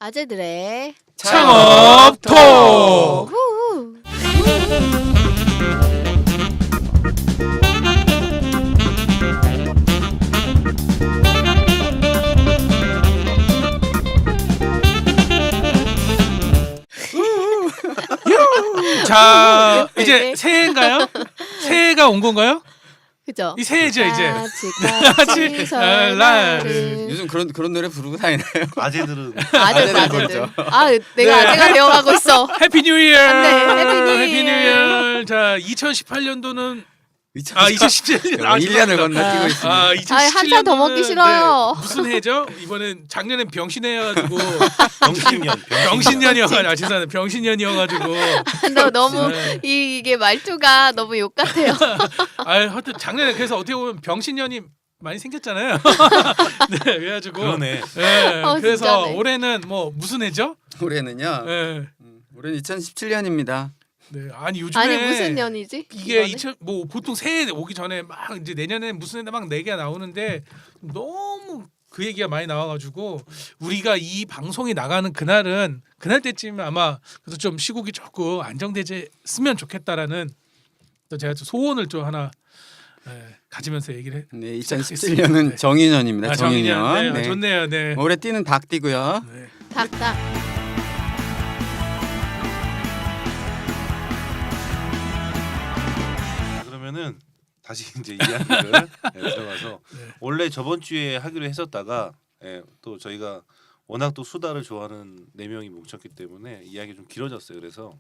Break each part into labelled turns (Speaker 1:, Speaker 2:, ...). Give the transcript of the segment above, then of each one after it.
Speaker 1: 아재들의
Speaker 2: 창업톡.
Speaker 1: 후후.
Speaker 2: 자, 이제
Speaker 1: 네.
Speaker 2: 새해인가요? 새해가 온 건가요?
Speaker 1: 그죠?
Speaker 2: 이 새해죠 이제.
Speaker 1: 같이 설날을.
Speaker 3: 요즘 그런 노래 부르고 다니나요?
Speaker 4: 아재들은
Speaker 1: 아재들.
Speaker 3: 아재들
Speaker 1: 아, 내가
Speaker 2: 네.
Speaker 1: 아재가 되어가고 있어.
Speaker 2: 해피 뉴 이어.
Speaker 1: 네, 해피 뉴
Speaker 2: 해피 뉴
Speaker 1: 이어.
Speaker 2: 이어. 자, 2018년도는
Speaker 3: 2017년 1년을 건너뛰고 있습니다.
Speaker 2: 아,
Speaker 1: 아, 한 살 더 먹기 싫어요.
Speaker 2: 네, 무슨 해죠? 이번엔 작년엔 병신해여가지고
Speaker 4: 병신년.
Speaker 2: 죄송합니다. 병신년이어가지고.
Speaker 1: 너 너무
Speaker 2: 네.
Speaker 1: 이게 말투가 너무 욕 같아요.
Speaker 2: 하여튼 작년에 그래서 어떻게 보면 병신년이 많이 생겼잖아요. 네, 그래가지고.
Speaker 4: 그러네.
Speaker 2: 네, 그래서
Speaker 1: 진짜네.
Speaker 2: 올해는 뭐 무슨 해죠?
Speaker 3: 올해는요.
Speaker 2: 네.
Speaker 3: 올해는 2017년입니다.
Speaker 2: 네, 아니 요즘에
Speaker 1: 아니 무슨 년이지?
Speaker 2: 이게
Speaker 1: 이거는?
Speaker 2: 뭐 보통 새해 오기 전에 막 이제 내년에 무슨 해다 막 얘기가 나오는데 너무 그 얘기가 많이 나와가지고 우리가 이 방송이 나가는 그날 때쯤 아마 그래서 좀 시국이 조금 안정되었으면 좋겠다라는 또 제가 좀 소원을 좀 하나 가지면서 얘기를 해.
Speaker 3: 네, 2017년은 정인년입니다.
Speaker 2: 아,
Speaker 3: 정인년.
Speaker 2: 네,
Speaker 3: 네.
Speaker 2: 좋네요. 네.
Speaker 3: 올해 띠는 닭띠고요.
Speaker 2: 네.
Speaker 1: 닭닭.
Speaker 4: 그러면은 다시 이제 이야기를 들어가서
Speaker 2: 네.
Speaker 4: 원래 저번 주에 하기로 했었다가 또 저희가 워낙 또 수다를 좋아하는 4명이 뭉쳤기 때문에 이야기 좀 길어졌어요. 그래서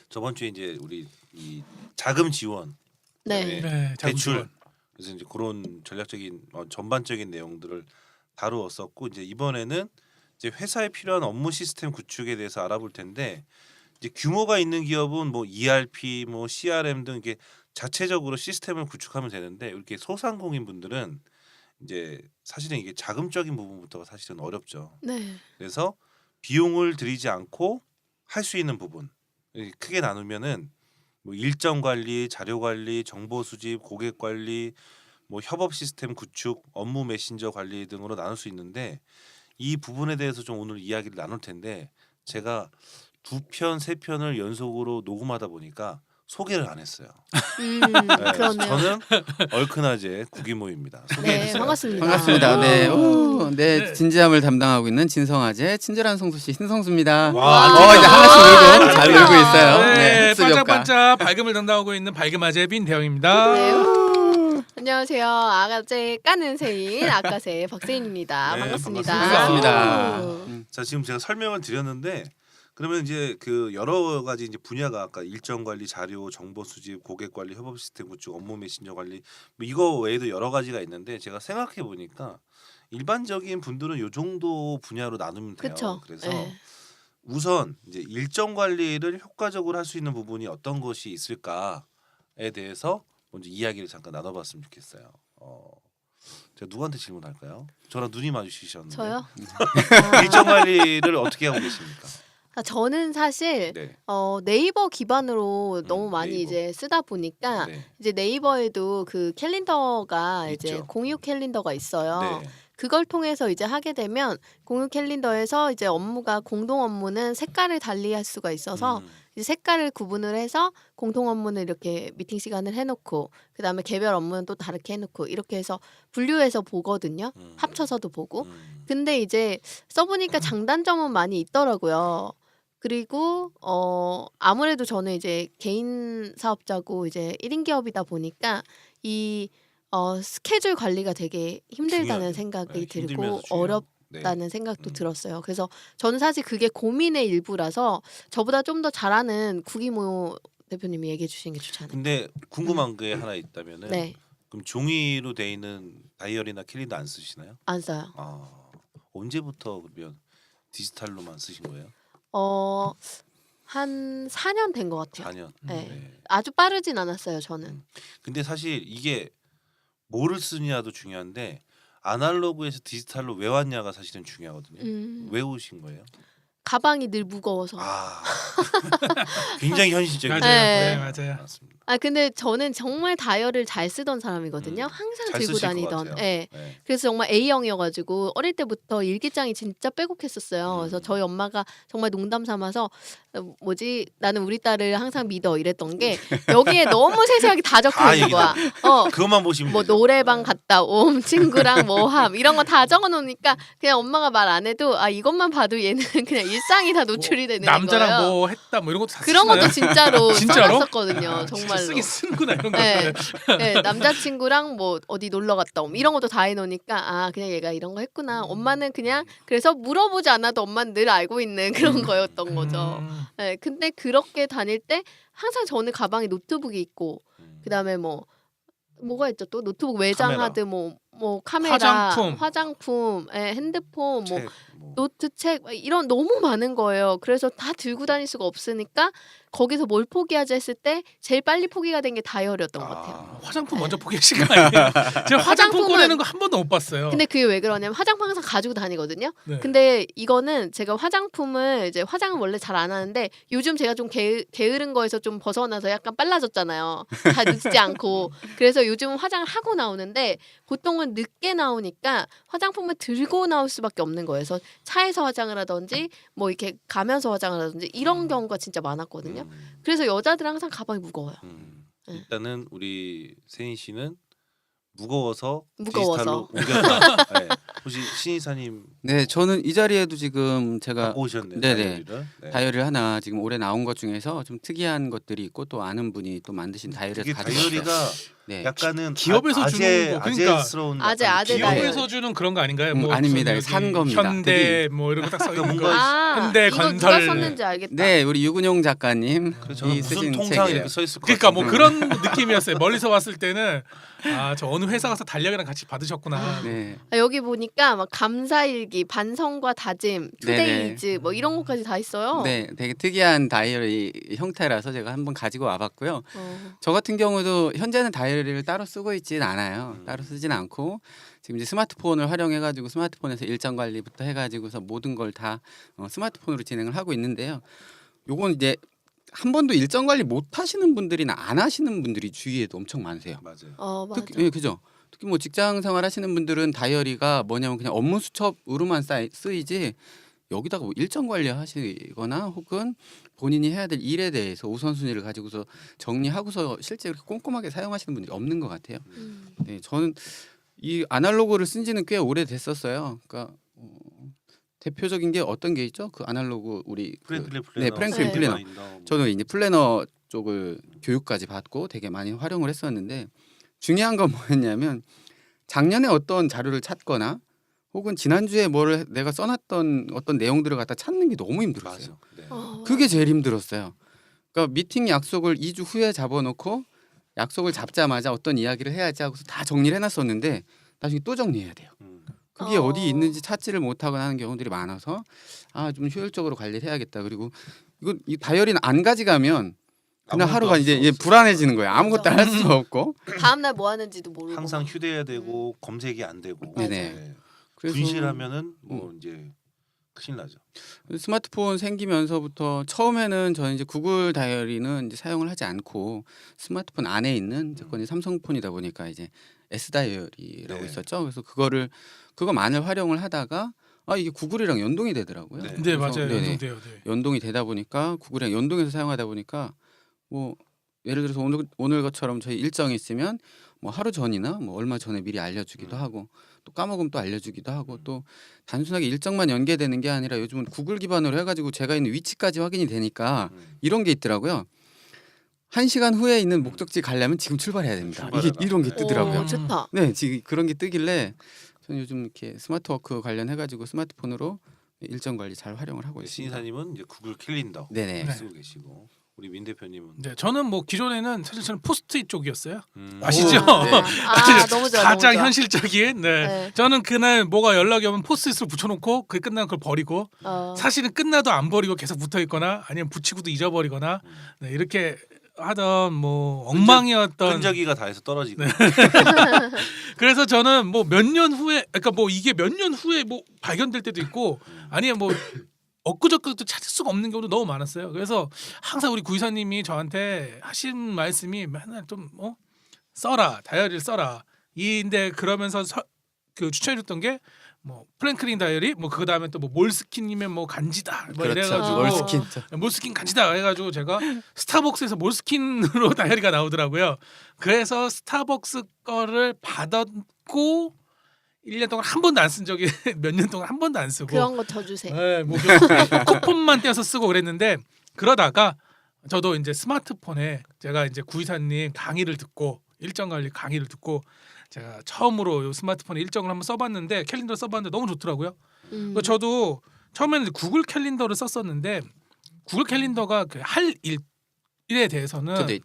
Speaker 4: 저번 주에 이제 우리 이 자금 지원,
Speaker 1: 네.
Speaker 2: 네, 자금
Speaker 4: 대출,
Speaker 2: 지원.
Speaker 4: 그래서 이제 그런 전략적인 전반적인 내용들을 다루었었고 이제 이번에는 이제 회사에 필요한 업무 시스템 구축에 대해서 알아볼 텐데 이제 규모가 있는 기업은 뭐 ERP, 뭐 CRM 등 이게 자체적으로 시스템을 구축하면 되는데 이렇게 소상공인 분들은 이제 사실은 이게 자금적인 부분부터가 사실은 어렵죠.
Speaker 1: 네.
Speaker 4: 그래서 비용을 들이지 않고 할 수 있는 부분 이렇게 크게 나누면은 뭐 일정 관리, 자료 관리, 정보 수집, 고객 관리, 뭐 협업 시스템 구축, 업무 메신저 관리 등으로 나눌 수 있는데 이 부분에 대해서 좀 오늘 이야기를 나눌 텐데 제가 2편, 3편을 연속으로 녹음하다 보니까 소개를 안 했어요. 네,
Speaker 1: 그렇네요.
Speaker 4: 저는 얼큰아재 구기모입니다. 소개해
Speaker 1: 네,
Speaker 4: 주세요.
Speaker 1: 반갑습니다.
Speaker 3: 반갑습니다. 네. 오, 네,
Speaker 2: 네.
Speaker 3: 진지함을 담당하고 있는 진성아재 친절한 성수 씨 신성수입니다.
Speaker 4: 와,
Speaker 3: 이제 하나씩
Speaker 1: 아,
Speaker 3: 잘 놀고 있어요.
Speaker 2: 네,
Speaker 3: 습 효과.
Speaker 2: 반짝반짝 밝음을 담당하고 있는 밝음아재 빈대영입니다.
Speaker 1: 네. 후. 안녕하세요. 아가제 까는 새인 아까새 박세인입니다.
Speaker 4: 네,
Speaker 1: 반갑습니다.
Speaker 3: 반갑습니다.
Speaker 1: 후.
Speaker 4: 자 지금 제가 설명을 드렸는데 그러면 이제 그 여러 가지 이제 분야가 아까 일정 관리, 자료, 정보 수집, 고객 관리, 협업 시스템 구축, 업무 메신저 관리 뭐 이거 외에도 여러 가지가 있는데 제가 생각해 보니까 일반적인 분들은 요 정도 분야로 나누면 돼요.
Speaker 1: 그쵸.
Speaker 4: 그래서
Speaker 1: 네.
Speaker 4: 우선 이제 일정 관리를 효과적으로 할 수 있는 부분이 어떤 것이 있을까에 대해서 먼저 이야기를 잠깐 나눠봤으면 좋겠어요. 제가 누구한테 질문할까요? 저랑 눈이 마주치셨는데
Speaker 1: 저요?
Speaker 4: 일정 관리를 어떻게 하고 계십니까?
Speaker 1: 아, 저는 사실
Speaker 4: 네.
Speaker 1: 네이버 기반으로 너무 많이
Speaker 4: 네이버.
Speaker 1: 이제 쓰다 보니까
Speaker 4: 네.
Speaker 1: 이제 네이버에도 그 캘린더가 이제
Speaker 4: 있죠.
Speaker 1: 공유 캘린더가 있어요.
Speaker 4: 네.
Speaker 1: 그걸 통해서 이제 하게 되면 공유 캘린더에서 이제 업무가 공동 업무는 색깔을 달리할 수가 있어서 이제 색깔을 구분을 해서 공통 업무는 이렇게 미팅 시간을 해놓고 그 다음에 개별 업무는 또 다르게 해놓고 이렇게 해서 분류해서 보거든요. 합쳐서도 보고. 근데 이제 써보니까 장단점은 많이 있더라고요. 그리고 아무래도 저는 이제 개인 사업자고 이제 1인 기업이다 보니까 이 스케줄 관리가 되게 힘들다는
Speaker 4: 중요하죠.
Speaker 1: 생각이
Speaker 4: 네,
Speaker 1: 들고
Speaker 4: 힘들면서 중요해요.
Speaker 1: 어렵다는 생각도 들었어요. 그래서 저는 사실 그게 고민의 일부라서 저보다 좀 더 잘하는 구기모 대표님이 얘기해 주시는 게 좋지 않아요?
Speaker 4: 근데 궁금한 게 하나 있다면은
Speaker 1: 네,
Speaker 4: 그럼 종이로 돼 있는 다이어리나 캘린더 안 쓰시나요?
Speaker 1: 안 써요.
Speaker 4: 언제부터 그러면 디지털로만 쓰신 거예요?
Speaker 1: 한 4년 된 것 같아요.
Speaker 4: 4년.
Speaker 1: 네. 아주 빠르진 않았어요, 저는.
Speaker 4: 근데 사실 이게 뭐를 쓰냐도 중요한데 아날로그에서 디지털로 왜 왔냐가 사실은 중요하거든요. 왜 오신 거예요?
Speaker 1: 가방이 늘 무거워서.
Speaker 4: 굉장히 현실적이죠.
Speaker 2: 맞아요.
Speaker 1: 네.
Speaker 2: 네, 맞아요.
Speaker 4: 맞습니다.
Speaker 1: 아 근데 저는 정말 다이어리를 잘 쓰던 사람이거든요. 항상
Speaker 4: 잘
Speaker 1: 들고
Speaker 4: 쓰실 것
Speaker 1: 다니던.
Speaker 4: 같아요.
Speaker 1: 예.
Speaker 4: 네.
Speaker 1: 그래서 정말 A형이어가지고 어릴 때부터 일기장이 진짜 빼곡했었어요. 그래서 저희 엄마가 정말 농담 삼아서 뭐지 나는 우리 딸을 항상 믿어 이랬던 게 여기에 너무 세세하게 다 적혀
Speaker 4: 다
Speaker 1: 있는 거야.
Speaker 4: 그것만 보시면
Speaker 1: 뭐
Speaker 4: 되죠.
Speaker 1: 노래방
Speaker 4: 네.
Speaker 1: 갔다 옴 친구랑 뭐함 이런 거 다 적어 놓으니까 그냥 엄마가 말 안 해도 아 이것만 봐도 얘는 그냥 일상이 다 노출이 되는
Speaker 2: 남자랑
Speaker 1: 거예요.
Speaker 2: 뭐 했다 뭐 이런 것도 다
Speaker 1: 그런
Speaker 2: 쓰시나요?
Speaker 1: 것도 진짜로
Speaker 2: 진짜로?
Speaker 1: 써놨었거든요.
Speaker 2: 진짜
Speaker 1: 정말로.
Speaker 2: 쓰긴 쓰는구나 이런 거.
Speaker 1: 네, 네, 남자친구랑 뭐 어디 놀러 갔다 옴 이런 것도 다 해놓으니까 아 그냥 얘가 이런 거 했구나. 엄마는 그냥 그래서 물어보지 않아도 엄마는 늘 알고 있는 그런 거였던 거죠. 네, 근데 그렇게 다닐 때 항상 저는 가방에 노트북이 있고 그다음에 뭐가 있죠 또 노트북 외장하드 뭐 카메라 화장품 예, 핸드폰 뭐
Speaker 4: 책, 뭐.
Speaker 1: 노트 책 이런 너무 많은 거예요. 그래서 다 들고 다닐 수가 없으니까 거기서 뭘 포기하자 했을 때 제일 빨리 포기가 된 게 다이어리였던 것 같아요.
Speaker 2: 화장품 먼저 포기하신 거 아니에요? 제가 화장품
Speaker 1: 화장품은-
Speaker 2: 꺼내는 거 한 번도 못 봤어요.
Speaker 1: 근데 그게 왜 그러냐면 화장품 항상 가지고 다니거든요.
Speaker 2: 네.
Speaker 1: 근데 이거는 제가 화장품을 이제 화장은 원래 잘 안 하는데 요즘 제가 좀 게으른 거에서 좀 벗어나서 약간 빨라졌잖아요. 다 늦지 않고. 그래서 요즘 화장을 하고 나오는데 보통은 늦게 나오니까 화장품을 들고 나올 수밖에 없는 거예요. 그래서 차에서 화장을 하든지 뭐 이렇게 가면서 화장을 하든지 이런 경우가 진짜 많았거든요. 그래서 여자들은 항상 가방이 무거워요. 네.
Speaker 4: 일단은 우리 세인 씨는 무거워서
Speaker 1: 무거워서.
Speaker 4: 디지털로 옮겼다. 네. 혹시 신이사님
Speaker 3: 네, 저는 이 자리에도 지금 제가
Speaker 4: 갖고 오셨네요.
Speaker 3: 네네.
Speaker 4: 다이어리를. 네.
Speaker 3: 다이어리를 하나 지금 올해 나온 것 중에서 좀 특이한 것들이 있고 또 아는 분이 또 만드신 다이어리를
Speaker 4: 이게
Speaker 3: 가지고 있어요.
Speaker 4: 다이어리가
Speaker 3: 네.
Speaker 4: 약간은
Speaker 2: 기업에서 주는 거, 그러니까
Speaker 4: 아재스러운
Speaker 1: 아재
Speaker 4: 약간
Speaker 1: 아재
Speaker 4: 귀여운-
Speaker 1: 다이어리.
Speaker 2: 기업에서 주는 그런 거 아닌가요?
Speaker 3: 아닙니다.
Speaker 2: 저기
Speaker 3: 산 겁니다.
Speaker 2: 현대 뭐 이런 거 딱 써 있는
Speaker 4: 뭔가
Speaker 2: 거. 현대
Speaker 1: 이거 누가
Speaker 2: 건설.
Speaker 1: 썼는지 알겠다.
Speaker 3: 네, 우리 유근용 작가님
Speaker 4: 저는
Speaker 3: 이
Speaker 4: 무슨
Speaker 3: 쓰신
Speaker 4: 통상
Speaker 3: 책이에요.
Speaker 4: 이렇게 써 있을 것
Speaker 2: 그러니까 뭐
Speaker 4: 같은데.
Speaker 2: 그런 느낌이었어요. 멀리서 봤을 때는 아 저 어느 회사 가서 달력이랑 같이 받으셨구나.
Speaker 3: 네.
Speaker 1: 아, 여기 보니까 막 감사일기, 반성과 다짐, 투데이즈 뭐 이런 것까지 다 있어요.
Speaker 3: 네, 되게 특이한 다이어리 형태라서 제가 한번 가지고 와봤고요.
Speaker 1: 어.
Speaker 3: 저 같은 경우도 현재는 다이어리를 따로 쓰고 있진 않아요. 따로 쓰진 않고 지금 이제 스마트폰을 활용해가지고 스마트폰에서 일정 관리부터 해가지고서 모든 걸 다 스마트폰으로 진행을 하고 있는데요. 요건 이제 한 번도 일정 관리 못 하시는 분들이나 안 하시는 분들이 주위에도 엄청 많으세요.
Speaker 4: 맞아요.
Speaker 1: 맞아.
Speaker 3: 특히, 예, 그죠. 특히 뭐 직장 생활 하시는 분들은 다이어리가 뭐냐면 그냥 업무 수첩으로만 쓰이지 여기다가 뭐 일정 관리하시거나 혹은 본인이 해야 될 일에 대해서 우선순위를 가지고서 정리하고서 실제 그렇게 꼼꼼하게 사용하시는 분들이 없는 것 같아요. 네, 저는 이 아날로그를 쓴 지는 꽤 오래됐었어요. 그러니까 대표적인 게 어떤 게 있죠? 그 아날로그 우리
Speaker 4: 프랭클린 플래너.
Speaker 3: 네, 프랭클린
Speaker 1: 네.
Speaker 3: 플래너.
Speaker 4: 뭐.
Speaker 3: 저는 이제 플래너 쪽을 교육까지 받고 되게 많이 활용을 했었는데 중요한 건 뭐였냐면 작년에 어떤 자료를 찾거나 혹은 지난주에 뭐를 내가 써놨던 어떤 내용들을 갖다 찾는 게 너무 힘들었어요.
Speaker 4: 맞아. 네.
Speaker 3: 그게 제일 힘들었어요. 그러니까 미팅 약속을 2주 후에 잡아놓고 약속을 잡자마자 어떤 이야기를 해야지 하고서 다 정리를 해놨었는데 나중에 또 정리해야 돼요. 그게 어디 있는지 찾지를 못하거나 하는 경우들이 많아서 아 좀 효율적으로 관리를 해야겠다. 그리고 이 다이어리는 안 가져가면 그날
Speaker 4: 아무것도
Speaker 3: 하루가
Speaker 4: 할
Speaker 3: 이제
Speaker 4: 수 없어요.
Speaker 3: 불안해지는 거예요. 아무것도 할 수가 없고.
Speaker 1: 다음 날 뭐 하는지도 모르고.
Speaker 4: 항상 휴대해야 되고 검색이 안 되고.
Speaker 1: 맞아요.
Speaker 4: 네.
Speaker 3: 그래서
Speaker 4: 분실하면은 뭐 이제 큰일 나죠.
Speaker 3: 스마트폰 생기면서부터 처음에는 저는 이제 구글 다이어리는 이제 사용을 하지 않고 스마트폰 안에 있는 제 건이 삼성폰이다 보니까 이제 S 다이어리라고
Speaker 4: 네.
Speaker 3: 있었죠. 그래서 그거만을 활용을 하다가 아 이게 구글이랑 연동이 되더라고요.
Speaker 4: 네.
Speaker 2: 네
Speaker 3: 그래서
Speaker 2: 맞아요.
Speaker 3: 네네.
Speaker 2: 연동돼요. 네.
Speaker 3: 연동이 되다 보니까 구글이랑 연동해서 사용하다 보니까 뭐 예를 들어서 오늘 것처럼 저희 일정이 있으면 뭐 하루 전이나 뭐 얼마 전에 미리 알려주기도 하고 또 까먹으면 또 알려주기도 하고 또 단순하게 일정만 연계되는 게 아니라 요즘은 구글 기반으로 해가지고 제가 있는 위치까지 확인이 되니까 이런 게 있더라고요. 1시간 후에 있는 목적지 가려면 지금 출발해야 됩니다. 이게
Speaker 4: 출발해라.
Speaker 3: 이런 게
Speaker 4: 네.
Speaker 3: 뜨더라고요.
Speaker 1: 오, 좋다.
Speaker 3: 네, 지금 그런 게 뜨길래 저는 요즘 이렇게 스마트워크 관련해가지고 스마트폰으로 일정 관리 잘 활용을 하고 있습니다.
Speaker 4: 신이사님은 이제 구글 캘린더
Speaker 3: 네네.
Speaker 4: 쓰고 계시고 우리 민 대표님은
Speaker 2: 네, 저는 뭐 기존에는 사실 저는 포스트잇 쪽이었어요.
Speaker 4: 음.
Speaker 2: 아시죠?
Speaker 3: 네.
Speaker 1: 아, 너무 좋아.
Speaker 2: 가장
Speaker 1: 너무 좋아.
Speaker 2: 현실적인. 네.
Speaker 1: 네.
Speaker 2: 저는 그날 뭐가 연락이 오면 포스트잇을 붙여놓고 그게 끝나면 그걸 버리고 사실은 끝나도 안 버리고 계속 붙어있거나 아니면 붙이고도 잊어버리거나 네, 이렇게 하던 뭐 엉망이었던.
Speaker 4: 끈적이가 다 해서 떨어지고.
Speaker 2: 그래서 저는 뭐 몇 년 후에, 그러니까 뭐 이게 몇 년 후에 뭐 발견될 때도 있고 아니면 뭐 엊그저께도 찾을 수가 없는 경우도 너무 많았어요. 그래서 항상 우리 구이사님이 저한테 하신 말씀이 맨날 좀 써라, 다이어리를 써라. 이인데 그러면서 그 추천해줬던 게 뭐 프랭클린 다이어리, 뭐 그 다음에 또 뭐 몰스킨님의 뭐 간지다, 뭐
Speaker 3: 그렇죠.
Speaker 2: 이래가지고
Speaker 3: 몰스킨.
Speaker 2: 몰스킨 간지다 해가지고 제가 스타벅스에서 몰스킨으로 다이어리가 나오더라고요. 그래서 스타벅스 거를 받았고 1년 동안 한 번도 안 쓴 적이 몇 년 동안 한 번도 안 쓰고
Speaker 1: 그런 거 더 주세요.
Speaker 2: 네, 뭐 쿠폰만 떼어서 쓰고 그랬는데 그러다가 저도 이제 스마트폰에 제가 이제 구이사님 강의를 듣고 일정 관리 강의를 듣고 제가 처음으로 요 스마트폰에 일정을 한번 써봤는데 캘린더 써봤는데 너무 좋더라고요. 그래서 저도 처음에는 이제 구글 캘린더를 썼었는데 구글 캘린더가 그 할 일에 대해서는 네,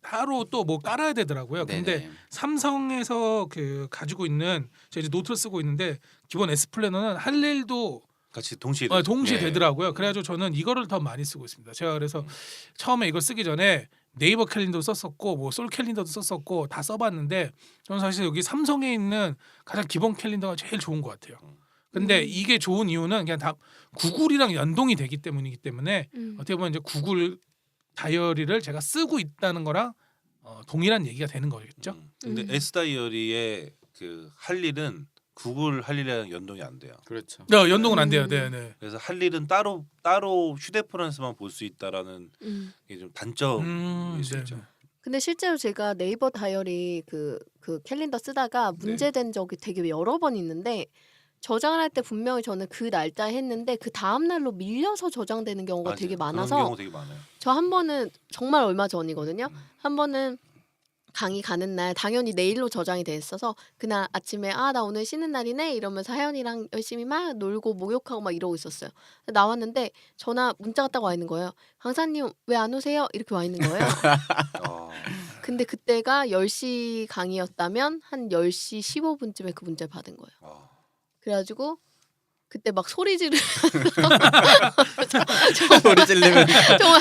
Speaker 2: 따로 또 뭐 깔아야 되더라고요. 근데
Speaker 3: 네네.
Speaker 2: 삼성에서 그 가지고 있는 제가 이제 노트를 쓰고 있는데 기본 S 플래너는 할 일도
Speaker 4: 같이 동시에
Speaker 2: 동시에
Speaker 3: 네.
Speaker 2: 되더라고요. 그래가지고 저는 이거를 더 많이 쓰고 있습니다. 제가 그래서 처음에 이걸 쓰기 전에 네이버 캘린더도 썼었고 뭐 솔 캘린더도 썼었고 다 써봤는데 저는 사실 여기 삼성에 있는 가장 기본 캘린더가 제일 좋은 것 같아요. 근데 이게 좋은 이유는 그냥 다 구글이랑 연동이 되기 때문이기 때문에 어떻게 보면 이제 구글 다이어리를 제가 쓰고 있다는 거랑 동일한 얘기가 되는 거겠죠.
Speaker 4: 근데 S 다이어리의 그 할 일은 구글 할 일이랑 연동이 안 돼요.
Speaker 3: 그렇죠.
Speaker 2: 연동은 안 돼요. 네.
Speaker 4: 그래서 할 일은 따로 휴대폰에서만 볼 수 있다라는 게 좀 단점일 수
Speaker 2: 네.
Speaker 4: 있죠.
Speaker 1: 근데 실제로 제가 네이버 다이어리 그 캘린더 쓰다가 문제된 적이 되게 여러 번 있는데 저장을 할 때 분명히 저는 그 날짜에 했는데 그 다음 날로 밀려서 저장되는 경우가 되게
Speaker 4: 맞아요.
Speaker 1: 많아서
Speaker 4: 그런 경우 되게 많아요.
Speaker 1: 저 한 번은 정말 얼마 전이거든요. 한 번은 강의 가는 날 당연히 내일로 저장이 돼 있어서 그날 아침에 나 오늘 쉬는 날이네 이러면서 하연이랑 열심히 막 놀고 목욕하고 막 이러고 있었어요. 나왔는데 전화 문자가 딱 와 있는 거예요. 강사님 왜 안 오세요? 이렇게 와 있는 거예요. 근데 그때가 10시 강의였다면 한 10시 15분쯤에 그 문자를 받은 거예요. 그래가지고 그때 막 소리 지르
Speaker 3: 소리 지르면
Speaker 1: 정말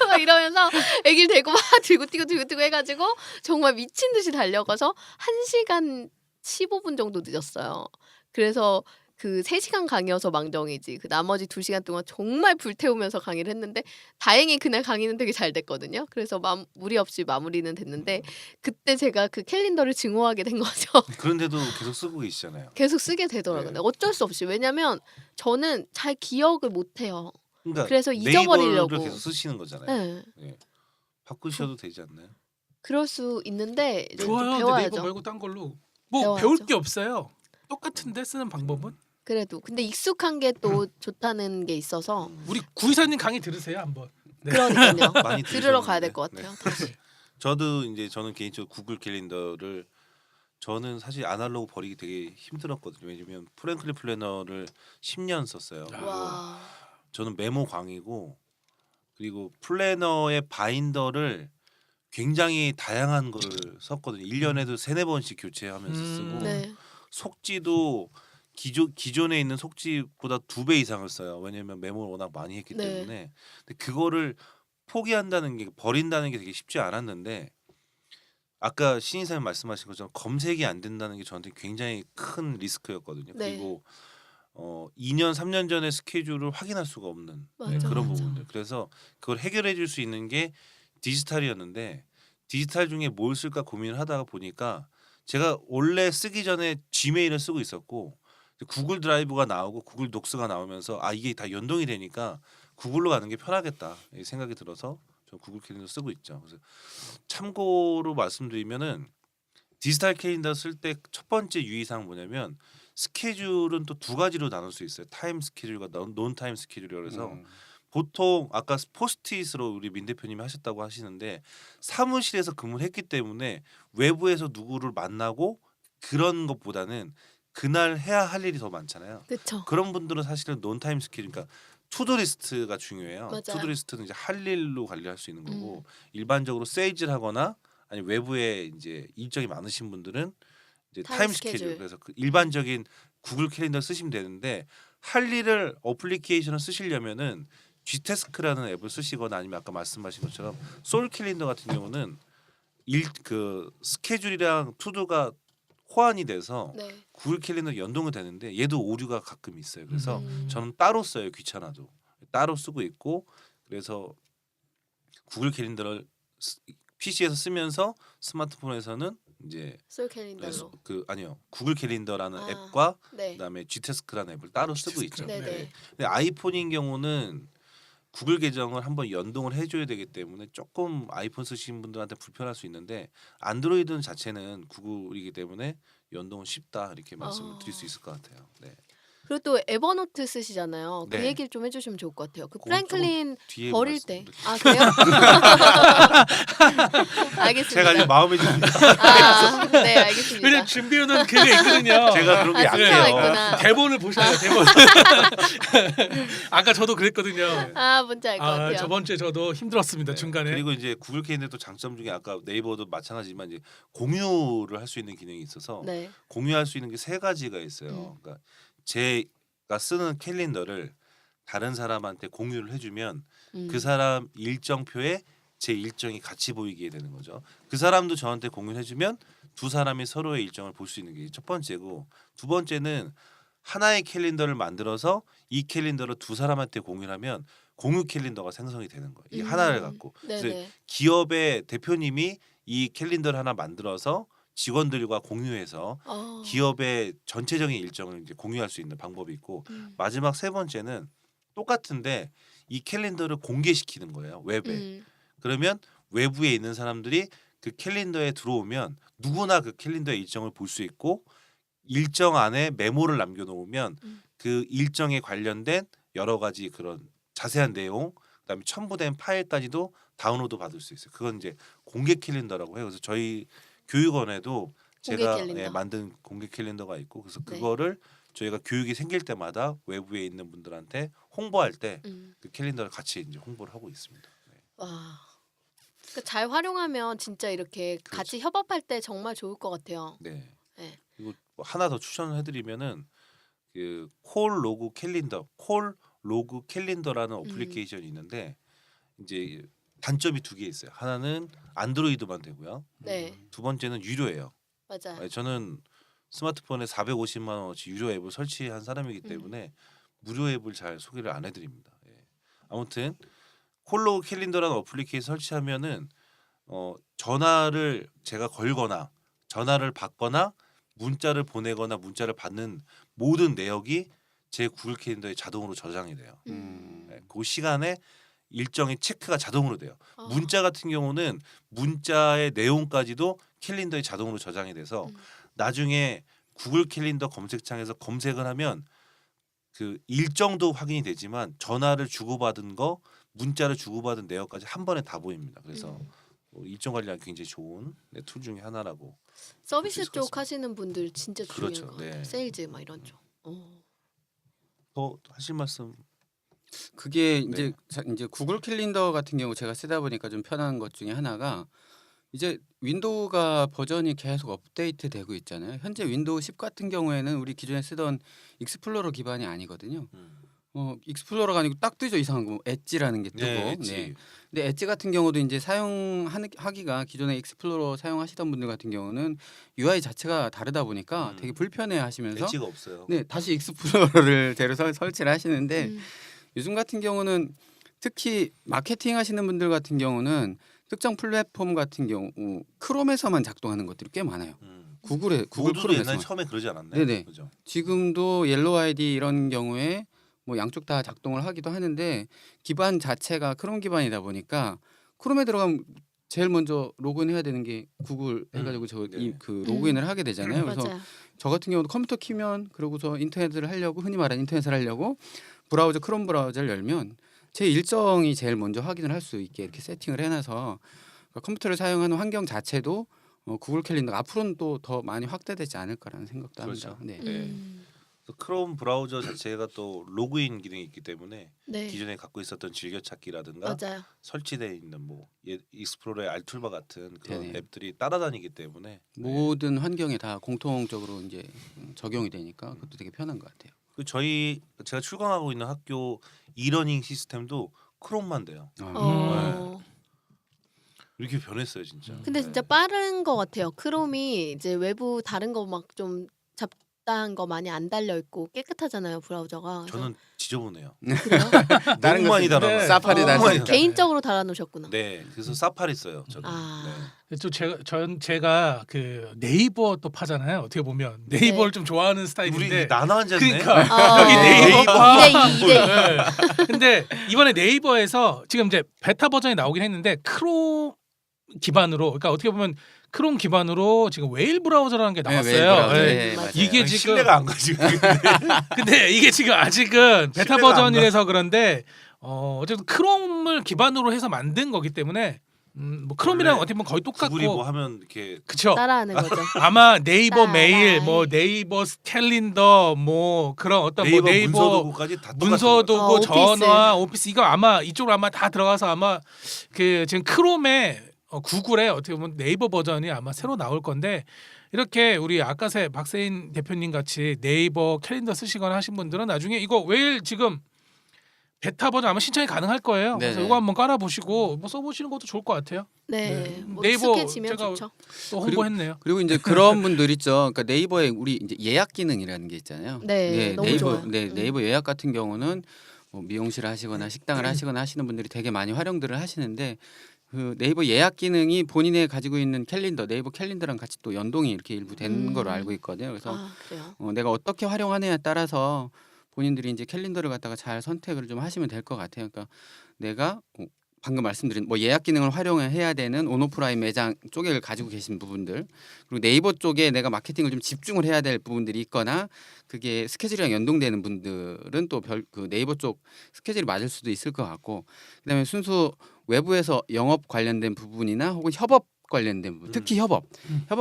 Speaker 1: 막 이러면서 애기를 데리고 막 들고 뛰고 해가지고 정말 미친 듯이 달려가서 1시간 15분 정도 늦었어요. 그래서 그 3시간 강의여서 망정이지 그 나머지 2시간 동안 정말 불태우면서 강의를 했는데 다행히 그날 강의는 되게 잘 됐거든요. 그래서 무리 없이 마무리는 됐는데 그때 제가 그 캘린더를 증오하게 된 거죠.
Speaker 4: 그런데도 계속 쓰고 계시잖아요.
Speaker 1: 계속 쓰게 되더라고요.
Speaker 4: 네.
Speaker 1: 어쩔 수 없이. 왜냐면 저는 잘 기억을 못해요.
Speaker 4: 그러니까
Speaker 1: 그래서 잊어버리려고.
Speaker 4: 네이버를 계속 쓰시는 거잖아요.
Speaker 1: 네.
Speaker 4: 바꾸셔도 되지 않나요?
Speaker 1: 그럴 수 있는데 이제 좀
Speaker 2: 좋아요. 근데
Speaker 1: 배워야죠.
Speaker 2: 네이버 말고 딴 걸로 뭐
Speaker 1: 배워야죠.
Speaker 2: 배울 게 없어요. 똑같은데 쓰는 방법은
Speaker 1: 그래도 근데 익숙한 게 또 좋다는 게 있어서
Speaker 2: 우리 구이사님 강의 들으세요 한번. 네.
Speaker 1: 그러니까요.
Speaker 4: 많이
Speaker 1: 들으러 가야
Speaker 4: 들으셨는데.
Speaker 1: 될 것 같아요. 다시.
Speaker 4: 저는 개인적으로 구글 캘린더를 저는 사실 아날로그 버리기 되게 힘들었거든요. 왜냐면 프랭클린 플래너를 10년 썼어요.
Speaker 1: 와.
Speaker 4: 저는 메모 광이고 그리고 플래너의 바인더를 굉장히 다양한 거를 썼거든요. 1년에도 3-4번씩 교체하면서 쓰고
Speaker 1: 네.
Speaker 4: 속지도 기존에 있는 속지보다 2배 이상을 써요. 왜냐면 메모를 워낙 많이 했기
Speaker 1: 네.
Speaker 4: 때문에. 근데 그거를 포기한다는 게 버린다는 게 되게 쉽지 않았는데 아까 신인사님 말씀하신 것처럼 검색이 안 된다는 게 저한테 굉장히 큰 리스크였거든요.
Speaker 1: 네.
Speaker 4: 그리고 2년 3년 전의 스케줄을 확인할 수가 없는
Speaker 1: 맞아,
Speaker 4: 그런
Speaker 1: 맞아.
Speaker 4: 부분들. 그래서 그걸 해결해 줄 수 있는 게 디지털이었는데 디지털 중에 뭘 쓸까 고민을 하다가 보니까 제가 원래 쓰기 전에 지메일을 쓰고 있었고 구글 드라이브가 나오고 구글 독스가 나오면서 이게 다 연동이 되니까 구글로 가는 게 편하겠다 이 생각이 들어서 저 구글 캘린더 쓰고 있죠. 그래서 참고로 말씀드리면은 디지털 캘린더 쓸 때 첫 번째 유의사항 뭐냐면 스케줄은 또 2가지로 나눌 수 있어요. 타임 스케줄과 논 타임 스케줄이라고 해서 보통 아까 포스트잇으로 우리 민 대표님이 하셨다고 하시는데 사무실에서 근무를 했기 때문에 외부에서 누구를 만나고 그런 것보다는 그날 해야 할 일이 더 많잖아요.
Speaker 1: 그렇죠.
Speaker 4: 그런 분들은 사실은 논 타임 스케줄 그러니까 투두리스트가 중요해요.
Speaker 1: 맞아요.
Speaker 4: 투두리스트는 이제 할 일로 관리할 수 있는 거고 일반적으로 세일즈를 하거나 아니 외부에 이제 일정이 많으신 분들은 이제 타임 스케줄. 그래서 그 일반적인 구글 캘린더 쓰시면 되는데 할 일을 어플리케이션을 쓰시려면은 G태스크라는 앱을 쓰시거나 아니면 아까 말씀하신 것처럼 솔 캘린더 같은 경우는 그 스케줄이랑 투두가 호환이 돼서
Speaker 1: 네.
Speaker 4: 구글 캘린더 연동이 되는데 얘도 오류가 가끔 있어요. 그래서
Speaker 1: 음.
Speaker 4: 저는 따로 써요. 귀찮아도 따로 쓰고 있고 그래서 구글 캘린더를 PC에서 쓰면서 스마트폰에서는 이제
Speaker 1: 솔 캘린더로.
Speaker 4: 아니요 구글 캘린더라는
Speaker 1: 아,
Speaker 4: 앱과
Speaker 1: 네.
Speaker 4: 그다음에 G태스크라는 앱을 따로 쓰고 있죠.
Speaker 1: 네네.
Speaker 2: 네.
Speaker 4: 근데 아이폰인 경우는 구글 계정을 한번 연동을 해줘야 되기 때문에 조금 아이폰 쓰시는 분들한테 불편할 수 있는데 안드로이드 자체는 구글이기 때문에 연동은 쉽다 이렇게 말씀을 드릴 수 있을 것 같아요. 네.
Speaker 1: 그리고 또 에버노트 쓰시잖아요. 그
Speaker 4: 네.
Speaker 1: 얘기를 좀 해주시면 좋을 것 같아요. 그
Speaker 4: 그건
Speaker 1: 프랭클린
Speaker 4: 뒤에
Speaker 1: 버릴 때.
Speaker 4: 말씀드릴게요.
Speaker 1: 아 그래요? 알겠습니다.
Speaker 4: 제가 이제 마음에 좀
Speaker 1: 네 알겠습니다.
Speaker 2: 왜냐면 준비해놓은 그게 있거든요.
Speaker 4: 제가 그런 게
Speaker 1: 아, 순서가
Speaker 4: 약해요.
Speaker 1: 있구나.
Speaker 2: 대본을 보셔야 돼요. 대본. 아까 저도 그랬거든요.
Speaker 1: 아 뭔지 알 것 같아요.
Speaker 2: 저번 주에 저도 힘들었습니다.
Speaker 4: 네.
Speaker 2: 중간에.
Speaker 4: 그리고 이제 구글 캘린더 또 장점 중에 아까 네이버도 마찬가지지만 이제 공유를 할 수 있는 기능이 있어서
Speaker 1: 네.
Speaker 4: 공유할 수 있는 게 세 가지가 있어요. 그러니까 제가 쓰는 캘린더를 다른 사람한테 공유를 해주면 그 사람 일정표에 제 일정이 같이 보이게 되는 거죠. 그 사람도 저한테 공유를 해주면 두 사람이 서로의 일정을 볼 수 있는 게 첫 번째고 두 번째는 하나의 캘린더를 만들어서 이 캘린더를 두 사람한테 공유를 하면 공유 캘린더가 생성이 되는 거예요. 이 하나를 갖고. 그래서
Speaker 1: 네네.
Speaker 4: 기업의 대표님이 이 캘린더를 하나 만들어서 직원들과 공유해서 기업의 전체적인 일정을 이제 공유할 수 있는 방법이 있고 마지막 세 번째는 똑같은데 이 캘린더를 공개시키는 거예요. 웹에. 그러면 외부에 있는 사람들이 그 캘린더에 들어오면 누구나 그 캘린더의 일정을 볼 수 있고 일정 안에 메모를 남겨놓으면 그 일정에 관련된 여러 가지 그런 자세한 내용 그다음에 첨부된 파일까지도 다운로드 받을 수 있어요. 그건 이제 공개 캘린더라고 해요. 그래서 저희 교육원에도 제가
Speaker 1: 공개 캘린더.
Speaker 4: 만든 공개 캘린더가 있고 그래서
Speaker 1: 네.
Speaker 4: 그거를 저희가 교육이 생길 때마다 외부에 있는 분들한테 홍보할 때 그 캘린더를 같이 이제 홍보를 하고 있습니다. 네.
Speaker 1: 와. 그러니까 잘 활용하면 진짜 이렇게
Speaker 4: 그렇죠.
Speaker 1: 같이 협업할 때 정말 좋을 것 같아요.
Speaker 4: 네.
Speaker 1: 네.
Speaker 4: 그리고 뭐 하나 더 추천을 해드리면은 그 콜 로그 캘린더라는 어플리케이션이 있는데 이제 단점이 두 개 있어요. 하나는 안드로이드만 되고요.
Speaker 1: 네.
Speaker 4: 두 번째는 유료예요.
Speaker 1: 맞아요.
Speaker 4: 저는 스마트폰에 450만 원어치 유료 앱을 설치한 사람이기 때문에 무료 앱을 잘 소개를 안 해드립니다. 예. 아무튼 콜로그 캘린더라는 어플리케이션 설치하면은 전화를 제가 걸거나 전화를 받거나 문자를 보내거나 문자를 받는 모든 내역이 제 구글 캘린더에 자동으로 저장이 돼요. 예, 그 시간에 일정의 체크가 자동으로 돼요. 문자 같은 경우는 문자의 내용까지도 캘린더에 자동으로 저장이 돼서 나중에 구글 캘린더 검색창에서 검색을 하면 그 일정도 확인이 되지만 전화를 주고받은 거, 문자를 주고받은 내역까지 한 번에 다 보입니다. 그래서 일정 관리하기 굉장히 좋은 툴 중에 하나라고.
Speaker 1: 서비스
Speaker 4: 볼수 있을 것
Speaker 1: 쪽
Speaker 4: 같습니다.
Speaker 1: 하시는 분들 진짜 중요한
Speaker 4: 그렇죠.
Speaker 1: 것 같아요.
Speaker 4: 네.
Speaker 1: 세일즈 막 이런 쪽.
Speaker 4: 더 하실 말씀?
Speaker 3: 그게 이제 구글 캘린더 같은 경우 제가 쓰다 보니까 좀 편한 것 중에 하나가 이제 윈도우가 버전이 계속 업데이트되고 있잖아요. 현재 윈도우 10 같은 경우에는 우리 기존에 쓰던 익스플로러 기반이 아니거든요. 익스플로러가 아니고 딱 뜨죠. 이상한 거 엣지라는 게 뜨고.
Speaker 4: 네,
Speaker 3: 네. 근데 엣지 같은 경우도 이제 사용하기가 기존에 익스플로러 사용하시던 분들 같은 경우는 UI 자체가 다르다 보니까 되게 불편해하시면서
Speaker 4: 엣지가 없어요.
Speaker 3: 네 다시 익스플로러를 대로 설치를 하시는데 요즘 같은 경우는 특히 마케팅 하시는 분들 같은 경우는 특정 플랫폼 같은 경우 크롬에서만 작동하는 것들이 꽤 많아요. 구글
Speaker 4: 모두도
Speaker 3: 크롬에서만.
Speaker 4: 옛날 처음에 그러지 않았나요?
Speaker 3: 네네.
Speaker 4: 그죠?
Speaker 3: 지금도 옐로우 아이디 이런 경우에 뭐 양쪽 다 작동을 하기도 하는데 기반 자체가 크롬 기반이다 보니까 크롬에 들어가면 제일 먼저 로그인해야 되는 게 구글 해가지고
Speaker 4: 네.
Speaker 3: 그 로그인을 하게 되잖아요. 그래서
Speaker 1: 맞아요.
Speaker 3: 저 같은 경우도 컴퓨터 키면 그러고서 인터넷을 하려고 흔히 말하는 인터넷을 하려고 브라우저 크롬 브라우저를 열면 제 일정이 제일 먼저 확인을 할 수 있게 이렇게 세팅을 해놔서 컴퓨터를 사용하는 환경 자체도 구글 캘린더가 앞으로는 또 더 많이 확대되지 않을까라는 생각도
Speaker 4: 그렇죠.
Speaker 3: 합니다. 네.
Speaker 4: 네. 또 크롬 브라우저 자체가 또 로그인 기능이 있기 때문에
Speaker 1: 네.
Speaker 4: 기존에 갖고 있었던 즐겨찾기라든가
Speaker 1: 맞아요.
Speaker 4: 설치되어 있는 뭐 익스플로러의 알툴바 같은 그런
Speaker 3: 네네.
Speaker 4: 앱들이 따라다니기 때문에
Speaker 3: 모든 환경에 다 공통적으로 이제 적용이 되니까 그것도 되게 편한 것 같아요.
Speaker 4: 그 제가 출강하고 있는 학교 이러닝 시스템도 크롬만 돼요.
Speaker 1: 어.
Speaker 4: 이렇게 변했어요 진짜.
Speaker 1: 근데 진짜 빠른 것 같아요. 크롬이 이제 외부 다른 거 막 좀 잡다한 거 많이 안 달려 있고 깨끗하잖아요 브라우저가. 그래서
Speaker 4: 저는 지저분해요.
Speaker 1: 그래요?
Speaker 3: 다른
Speaker 4: 너무 많이
Speaker 3: 거
Speaker 4: 달아요.
Speaker 3: 사파리
Speaker 1: 어,
Speaker 3: 달았으니까.
Speaker 1: 개인적으로 달아놓으셨구나.
Speaker 4: 네, 그래서 사파리 써요. 저는.
Speaker 1: 아.
Speaker 2: 또 제가 그 네이버 또 파잖아요. 어떻게 보면 네이버를
Speaker 1: 네.
Speaker 2: 좀 좋아하는
Speaker 4: 우리
Speaker 2: 스타일인데.
Speaker 4: 나눠 앉았네.
Speaker 2: 그러니까 여기
Speaker 1: 네.
Speaker 2: 네이버가
Speaker 1: 2대2.
Speaker 2: 네. 근데 이번에 네이버에서 지금 이제 베타 버전이 나오긴 했는데 크롬 기반으로, 그러니까 어떻게 보면 크롬 기반으로 지금 웨일 브라우저라는 게
Speaker 3: 네, 웨일
Speaker 2: 나왔어요.
Speaker 3: 브라우저.
Speaker 2: 네.
Speaker 3: 네, 맞아요.
Speaker 2: 이게
Speaker 4: 아니,
Speaker 2: 지금
Speaker 4: 신뢰가 안 가지.
Speaker 2: 근데 이게 지금 아직은 베타
Speaker 4: 신뢰가 안
Speaker 2: 버전이라서 그런데 어쨌든 크롬을 기반으로 해서 만든 거기 때문에 뭐 크롬이랑
Speaker 4: 원래
Speaker 2: 어떻게 보면 거의 똑같고.
Speaker 4: 구글이 뭐 하면 이렇게
Speaker 2: 그쵸.
Speaker 1: 따라하는 거죠.
Speaker 2: 아마 네이버
Speaker 1: 따라해.
Speaker 2: 메일, 뭐 네이버 캘린더, 뭐 그런 어떤
Speaker 4: 네이버,
Speaker 2: 뭐 네이버
Speaker 4: 문서도구까지 다 똑같은 것
Speaker 2: 문서도구,
Speaker 1: 어, 오피스.
Speaker 2: 전화, 오피스 이거 아마 이쪽으로 아마 다 들어가서 아마 그 지금 크롬에 구글에 어떻게 보면 네이버 버전이 아마 새로 나올 건데, 이렇게 우리 아까새 박세인 대표님 같이 네이버 캘린더 쓰시거나 하신 분들은 나중에 이거 웨일 지금 베타 버전 아마 신청이 가능할 거예요. 그래서
Speaker 3: 네네.
Speaker 2: 이거 한번 깔아보시고 뭐 써보시는 것도 좋을 것 같아요.
Speaker 1: 네.
Speaker 2: 네.
Speaker 1: 뭐
Speaker 2: 네이버
Speaker 1: 익숙해지면
Speaker 2: 제가
Speaker 1: 좋죠.
Speaker 2: 또
Speaker 3: 그리고-
Speaker 2: 홍보했네요.
Speaker 3: 그리고 이제 그런 분들 있죠. 그러니까 네이버에 우리 이제 예약 기능이라는 게 있잖아요.
Speaker 1: 네, 너무
Speaker 3: 네이버
Speaker 1: 좋아요.
Speaker 3: 네이버 예약 같은 경우는 뭐 미용실을 하시거나 식당을 하시거나 하시는 분들이 되게 많이 활용들을 하시는데, 그 네이버 예약 기능이 본인의 가지고 있는 캘린더, 네이버 캘린더랑 같이 또 연동이 이렇게 일부 된 걸로 알고 있거든요. 그래서
Speaker 1: 아, 그래요.
Speaker 3: 내가 어떻게 활용하느냐에 따라서 본인들이 이제 캘린더를 갖다가 잘 선택을 좀 하시면 될 것 같아요. 그러니까 내가 방금 말씀드린 뭐 예약 기능을 활용해야 되는 온오프라인 매장 쪽을 가지고 계신 부분들, 그리고 네이버 쪽에 내가 마케팅을 좀 집중을 해야 될 부분들이 있거나 그게 스케줄이랑 연동되는 분들은 또 그 네이버 쪽 스케줄이 맞을 수도 있을 것 같고, 그다음에 순수 외부에서 영업 관련된 부분이나 혹은 협업 관련된 부분, 특히 협업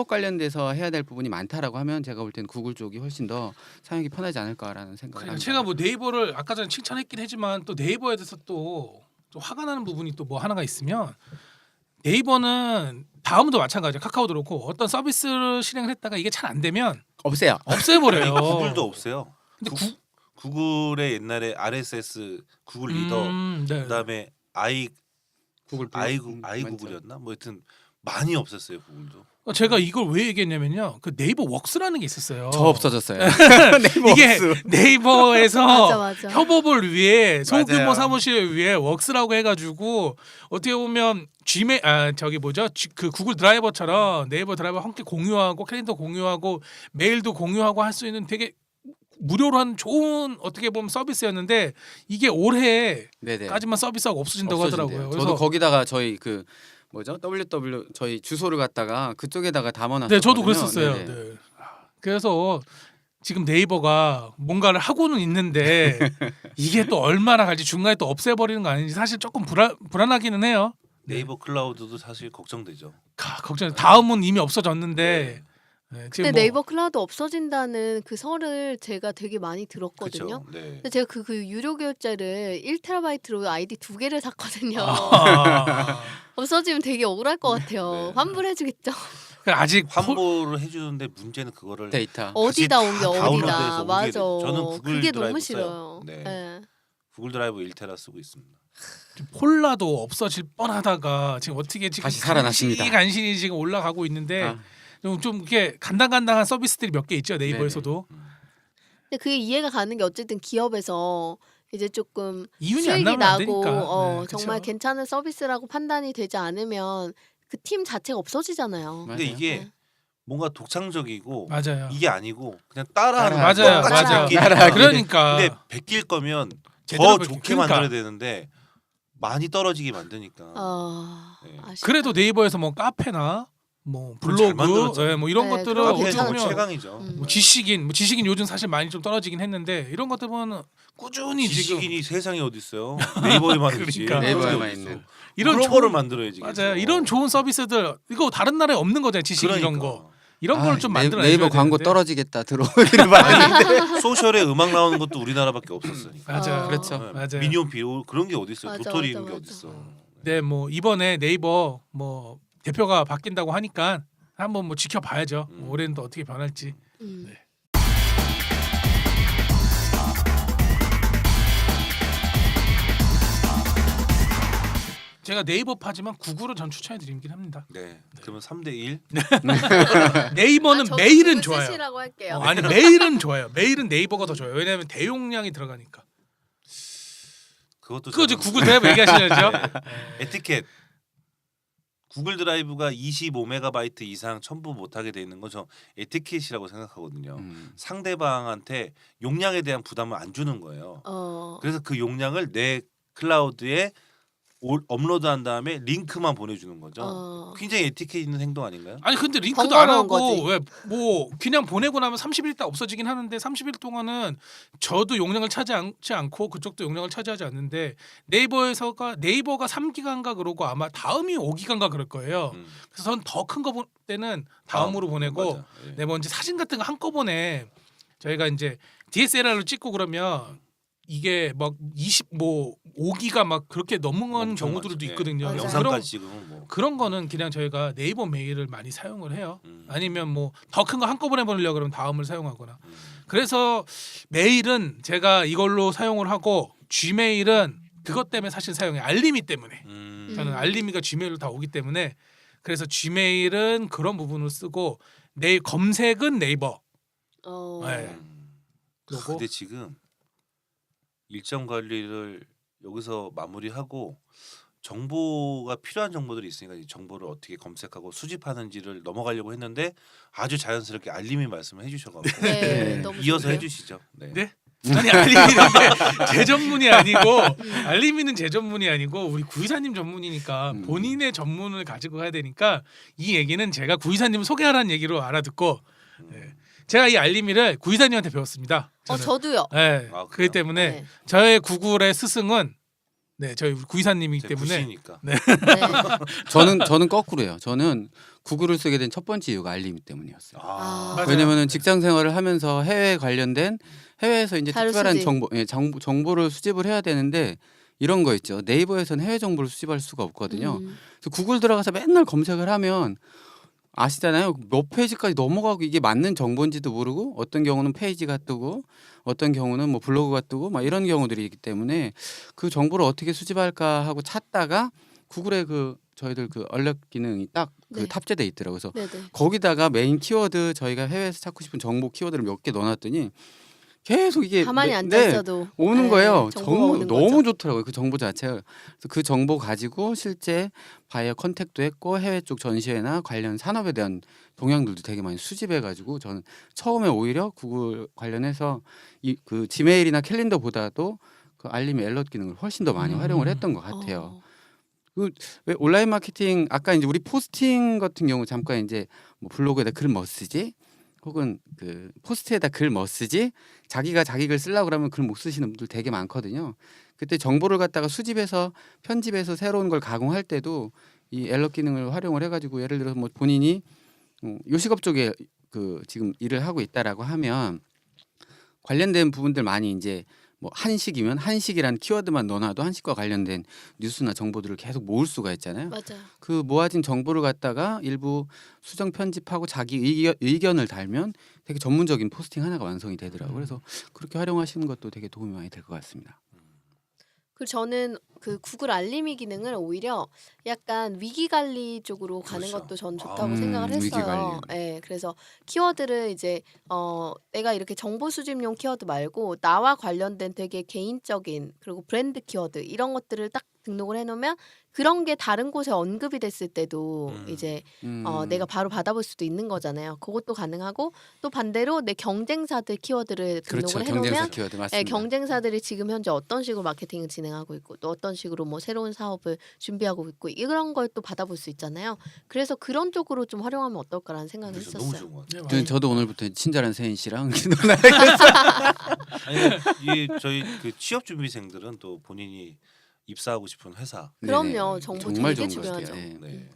Speaker 3: 관련돼서 해야 될 부분이 많다라고 하면 제가 볼 때는 구글 쪽이 훨씬 더 사용하기 편하지 않을까라는 생각을
Speaker 2: 그러니까
Speaker 3: 합니다.
Speaker 2: 제가 뭐 네이버를 아까 전에 칭찬했긴 했지만 또 네이버에 대해서 또 좀 화가 나는 부분이 또 뭐 하나가 있으면, 네이버는 다음도 마찬가지예요. 카카오도 그렇고 어떤 서비스를 실행을 했다가 이게 잘 안 되면
Speaker 3: 없애요.
Speaker 2: 없애버려요.
Speaker 4: 구글도 없어요.
Speaker 2: 근데
Speaker 4: 구글의 옛날에 RSS 구글 리더,
Speaker 2: 네.
Speaker 4: 그다음에
Speaker 3: 구글
Speaker 4: 아이구글이었나? 뭐 하여튼 많이 없었어요 구글도.
Speaker 2: 제가 이걸 왜 얘기했냐면요. 그 네이버 웍스라는 게 있었어요.
Speaker 3: 저 없어졌어요. 네이버
Speaker 2: 이게
Speaker 3: 웍스.
Speaker 2: 네이버에서
Speaker 1: 맞아.
Speaker 2: 협업을 위해 소규모
Speaker 3: 맞아요.
Speaker 2: 사무실을 위해 웍스라고 해가지고 어떻게 보면 그 구글 드라이버처럼 네이버 드라이버 함께 공유하고 캘린더 공유하고 메일도 공유하고 할 수 있는 되게 무료로 한 좋은 어떻게 보면 서비스였는데, 이게 올해까지만
Speaker 3: 네네.
Speaker 2: 서비스가 없어진다고
Speaker 3: 없어진대요.
Speaker 2: 하더라고요.
Speaker 3: 저도 거기다가 저희 그 뭐죠? WW 저희 주소를 갖다가 그쪽에다가 담아놨어요.
Speaker 2: 네, 저도 그랬었어요. 네. 그래서 지금 네이버가 뭔가를 하고는 있는데 이게 또 얼마나 갈지, 중간에 또 없애버리는 거 아닌지 사실 조금 불안하기는 해요.
Speaker 4: 네이버 클라우드도 사실 걱정되죠.
Speaker 2: 걱정. 다음은 이미 없어졌는데. 네, 지금
Speaker 1: 근데
Speaker 2: 뭐-
Speaker 1: 네이버 클라우드 없어진다는 그 설을 제가 되게 많이 들었거든요.
Speaker 4: 그렇죠. 네.
Speaker 1: 근데 제가 그 유료 결제를 1TB로 아이디 2개를 샀거든요.
Speaker 2: 아,
Speaker 1: 없어지면 되게 억울할 것 같아요.
Speaker 4: 네.
Speaker 1: 환불해주겠죠.
Speaker 2: 아직
Speaker 4: 환불을 해주는데 문제는 그거를
Speaker 3: 데이터.
Speaker 1: 어디다
Speaker 4: 다
Speaker 1: 옮겨
Speaker 4: 다운로드해서
Speaker 1: 어디다.
Speaker 4: 옮기게
Speaker 1: 맞아.
Speaker 4: 돼요. 저는 구글
Speaker 1: 그게
Speaker 4: 드라이브
Speaker 1: 너무
Speaker 4: 써요.
Speaker 1: 싫어요.
Speaker 4: 네.
Speaker 1: 네.
Speaker 4: 구글 드라이브 1테라 쓰고 있습니다.
Speaker 2: 폴라도 없어질 뻔하다가 지금 어떻게 지금
Speaker 3: 다시 살아났습니다.
Speaker 2: 간신히 지금 올라가고 있는데,
Speaker 3: 아,
Speaker 2: 좀 이렇게 간당간당한 서비스들이 몇 개 있죠, 네이버에서도.
Speaker 1: 근데 그게 이해가 가는 게 어쨌든 기업에서 이제 조금
Speaker 2: 이윤이 안
Speaker 1: 수익이
Speaker 2: 나면 안
Speaker 1: 나고
Speaker 2: 되니까. 네,
Speaker 1: 정말
Speaker 2: 그쵸.
Speaker 1: 괜찮은 서비스라고 판단이 되지 않으면 그 팀 자체가 없어지잖아요.
Speaker 4: 근데
Speaker 3: 맞아요.
Speaker 4: 이게
Speaker 1: 네.
Speaker 4: 뭔가 독창적이고
Speaker 2: 맞아요.
Speaker 4: 이게 아니고 그냥 따라하는
Speaker 3: 맞아요.
Speaker 4: 거야. 똑같이
Speaker 1: 맞아요.
Speaker 4: 베끼니까.
Speaker 3: 따라하기.
Speaker 2: 그러니까
Speaker 4: 근데 베낄 거면
Speaker 2: 제대로
Speaker 4: 더
Speaker 2: 베끼-
Speaker 4: 좋게
Speaker 2: 그러니까.
Speaker 4: 만들어야 되는데 많이 떨어지게 만드니까.
Speaker 1: 네. 아쉽다.
Speaker 2: 그래도 네이버에서 뭐 카페나 뭐
Speaker 4: 그건 잘
Speaker 2: 블로그,
Speaker 4: 만들었죠.
Speaker 2: 뭐 이런
Speaker 1: 네,
Speaker 2: 것들을
Speaker 1: 그런 거
Speaker 2: 어떻게
Speaker 1: 괜찮죠.
Speaker 2: 보면
Speaker 4: 최강이죠.
Speaker 1: 음.
Speaker 2: 뭐 지식인 요즘 사실 많이 좀 떨어지긴 했는데, 이런 것들 보면 꾸준히 지금
Speaker 4: 지식인이 세상에 어디 있어요? 네이버에만 있지.
Speaker 2: 그러니까.
Speaker 3: 네이버에만
Speaker 4: 어디 있어.
Speaker 3: 있는.
Speaker 2: 이런
Speaker 4: 그런
Speaker 2: 좋은-
Speaker 4: 거를 만들어야지.
Speaker 2: 맞아요.
Speaker 4: 그래서.
Speaker 2: 이런 좋은 서비스들 이거 다른 나라에 없는 거잖아요. 지식 이런 거. 이런 걸 좀 만들어
Speaker 3: 네이버 광고 떨어지겠다 들어오기를 바라는데.
Speaker 4: 소셜에 음악 나오는 것도 우리나라밖에 없었으니까.
Speaker 2: 맞아요.
Speaker 1: 어.
Speaker 3: 그렇죠.
Speaker 4: 네.
Speaker 2: 맞아요.
Speaker 4: 미니홈피 그런 게 어디 있어요?
Speaker 1: 맞아,
Speaker 4: 도토리
Speaker 1: 맞아,
Speaker 4: 이런 게
Speaker 1: 맞아.
Speaker 4: 어디 있어?
Speaker 2: 네, 뭐 이번에 네이버 뭐 대표가 바뀐다고 하니까 한번 뭐 지켜봐야죠. 올해는 또 어떻게 변할지.
Speaker 1: 음.
Speaker 2: 네. 제가 네이버파지만 구글은 전 추천해 드리긴 합니다.
Speaker 4: 네. 그러면 3대1.
Speaker 2: 네이버는
Speaker 1: 저도
Speaker 2: 메일은
Speaker 1: 그거
Speaker 2: 좋아요.
Speaker 1: 쓰시라고 할게요.
Speaker 2: 아니 메일은 좋아요. 메일은 네이버가 더 좋아요. 왜냐하면 대용량이 들어가니까.
Speaker 4: 그것도
Speaker 2: 그거 이제
Speaker 4: 저는-
Speaker 2: 구글 드라이브 얘기하시죠?
Speaker 4: 네. 에티켓. 구글 드라이브가 25MB 이상 첨부 못하게 돼 있는 건 저 에티켓이라고 생각하거든요. 상대방한테 용량에 대한 부담을 안 주는 거예요. 그래서 그 용량을 내 클라우드에 업로드한 다음에 링크만 보내주는 거죠. 굉장히 에티켓 있는 행동 아닌가요?
Speaker 2: 아니 근데 링크도 안
Speaker 1: 번거로운
Speaker 2: 하고
Speaker 1: 거지.
Speaker 2: 왜 뭐 그냥 보내고 나면 30일 있다 없어지긴 하는데 30일 동안은 저도 용량을 차지하지 않고 그쪽도 용량을 차지하지 않는데 네이버가 3기가인가 그러고 아마 다음이 5기가인가 그럴 거예요. 그래서 전 더 큰 거 볼 때는 다음으로 보내고
Speaker 4: 맞아. 예.
Speaker 2: 네, 뭐 이제 사진 같은 거 한꺼번에 저희가 이제 DSLR로 찍고 그러면 이게 막 5기가 막 그렇게 넘는
Speaker 4: 엄청
Speaker 2: 경우들도
Speaker 4: 많죠. 예.
Speaker 2: 있거든요.
Speaker 1: 맞아요.
Speaker 4: 영상까지 찍으면 뭐.
Speaker 2: 그런 거는 그냥 저희가 네이버 메일을 많이 사용을 해요.
Speaker 4: 음.
Speaker 2: 아니면 뭐 더 큰 거 한꺼번에 보내려고 그러면 다음을 사용하거나.
Speaker 4: 음.
Speaker 2: 그래서 메일은 제가 이걸로 사용을 하고 Gmail은 그것 때문에 사실 사용해요. 알림이 때문에. 저는 알림이가 Gmail로 다 오기 때문에 그래서 Gmail은 그런 부분을 쓰고 검색은 네이버. 네. 그리고
Speaker 4: 근데 지금 일정 관리를 여기서 마무리하고 정보가 필요한 정보들이 있으니까 이 정보를 어떻게 검색하고 수집하는지를 넘어가려고 했는데 아주 자연스럽게 알림이 말씀을 해주셔가지고
Speaker 1: 네,
Speaker 3: 네.
Speaker 1: 너무
Speaker 4: 이어서
Speaker 1: 좋네요.
Speaker 4: 해주시죠. 네.
Speaker 2: 네? 아니 알림이는 제 전문이 아니고 알림이는 제 전문이 아니고 우리 구이사님 전문이니까 본인의 전문을 가지고 가야 되니까 이 얘기는 제가 구이사님을 소개하라는 얘기로 알아듣고 네. 제가 이 알림이를 구이사님한테 배웠습니다. 저는.
Speaker 1: 저도요.
Speaker 2: 네,
Speaker 4: 아,
Speaker 2: 그렇기
Speaker 4: 그래요?
Speaker 2: 때문에
Speaker 1: 네.
Speaker 2: 저의 구글의 스승은 네 저희 구이사님이기
Speaker 4: 제
Speaker 2: 때문에
Speaker 4: 구시니까.
Speaker 1: 네.
Speaker 3: 저는 거꾸로요. 저는 구글을 쓰게 된 첫 번째 이유가 알림 때문이었어요.
Speaker 2: 맞아요.
Speaker 3: 왜냐면은 직장 생활을 하면서 해외 관련된 해외에서 이제
Speaker 1: 자료
Speaker 3: 특별한
Speaker 1: 수집.
Speaker 3: 정보를 수집을 해야 되는데 이런 거 있죠. 네이버에서는 해외 정보를 수집할 수가 없거든요. 그래서 구글 들어가서 맨날 검색을 하면 아시잖아요. 몇 페이지까지 넘어가고 이게 맞는 정보인지도 모르고 어떤 경우는 페이지가 뜨고 어떤 경우는 뭐 블로그가 뜨고 막 이런 경우들이 있기 때문에 그 정보를 어떻게 수집할까 하고 찾다가 구글에 저희들 얼럿 기능이 딱
Speaker 1: 네.
Speaker 3: 탑재돼 있더라고요. 그래서
Speaker 1: 네네.
Speaker 3: 거기다가 메인 키워드 저희가 해외에서 찾고 싶은 정보 키워드를 몇 개 넣어놨더니 계속 이게
Speaker 1: 가만히 앉아 있어도
Speaker 3: 오는
Speaker 1: 네,
Speaker 3: 거예요.
Speaker 1: 정보가
Speaker 3: 정말
Speaker 1: 오는
Speaker 3: 너무
Speaker 1: 거죠.
Speaker 3: 좋더라고요. 그 정보 자체가. 그래서 그 정보 가지고 실제 바이어 컨택도 했고 해외 쪽 전시회나 관련 산업에 대한 동향들도 되게 많이 수집해 가지고 저는 처음에 오히려 구글 관련해서 그 지메일이나 캘린더보다도 그 알림 앨럿 기능을 훨씬 더 많이 활용을 했던 것 같아요. 왜 온라인 마케팅 아까 이제 우리 포스팅 같은 경우 잠깐 이제 뭐 블로그에다 글 뭐 쓰지? 혹은 그 포스트에다 글 뭐 쓰지? 자기가 자기 글 쓰려고 그러면 글 못 쓰시는 분들 되게 많거든요. 그때 정보를 갖다가 수집해서 편집해서 새로운 걸 가공할 때도 이 앨럿 기능을 활용을 해가지고 예를 들어서 뭐 본인이 요식업 쪽에 지금 일을 하고 있다라고 하면 관련된 부분들 많이 이제 뭐 한식이면 한식이라는 키워드만 넣어놔도 한식과 관련된 뉴스나 정보들을 계속 모을 수가 있잖아요.
Speaker 1: 맞아요.
Speaker 3: 그 모아진 정보를 갖다가 일부 수정 편집하고 자기 의견을 달면 되게 전문적인 포스팅 하나가 완성이 되더라고요. 그래서 그렇게 활용하시는 것도 되게 도움이 많이 될 것 같습니다.
Speaker 1: 그리고 저는 그 구글 알림이 기능을 오히려 약간 위기 관리 쪽으로 가는
Speaker 4: 그렇죠.
Speaker 1: 것도 전 좋다고 생각을
Speaker 3: 위기
Speaker 1: 했어요.
Speaker 3: 관리.
Speaker 1: 네, 그래서 키워드를 이제 내가 이렇게 정보 수집용 키워드 말고 나와 관련된 되게 개인적인 그리고 브랜드 키워드 이런 것들을 딱 등록을 해놓으면 그런 게 다른 곳에 언급이 됐을 때도 이제 내가 바로 받아볼 수도 있는 거잖아요. 그것도 가능하고 또 반대로 내 경쟁사들 키워드를
Speaker 3: 그렇죠.
Speaker 1: 등록을
Speaker 3: 경쟁사
Speaker 1: 해놓으면
Speaker 3: 키워드
Speaker 1: 네,
Speaker 3: 맞습니다.
Speaker 1: 경쟁사들이 지금 현재 어떤 식으로 마케팅을 진행하고 있고 또 어떤 식으로 뭐 새로운 사업을 준비하고 있고 이런 걸 또 받아볼 수 있잖아요. 그래서 그런 쪽으로 좀 활용하면 어떨까라는 생각을
Speaker 4: 그래서 너무
Speaker 1: 했었어요.
Speaker 4: 좋은 것 같아요.
Speaker 2: 네,
Speaker 3: 저도 오늘부터 친절한 세인 씨랑
Speaker 4: 아니 이 저희 그 취업 준비생들은 또 본인이 입사하고 싶은 회사.
Speaker 1: 그럼요.
Speaker 3: 네네.
Speaker 1: 정보
Speaker 3: 정말
Speaker 1: 되게
Speaker 3: 좋은 것
Speaker 1: 중요하죠.
Speaker 3: 같아요. 네.
Speaker 4: 네.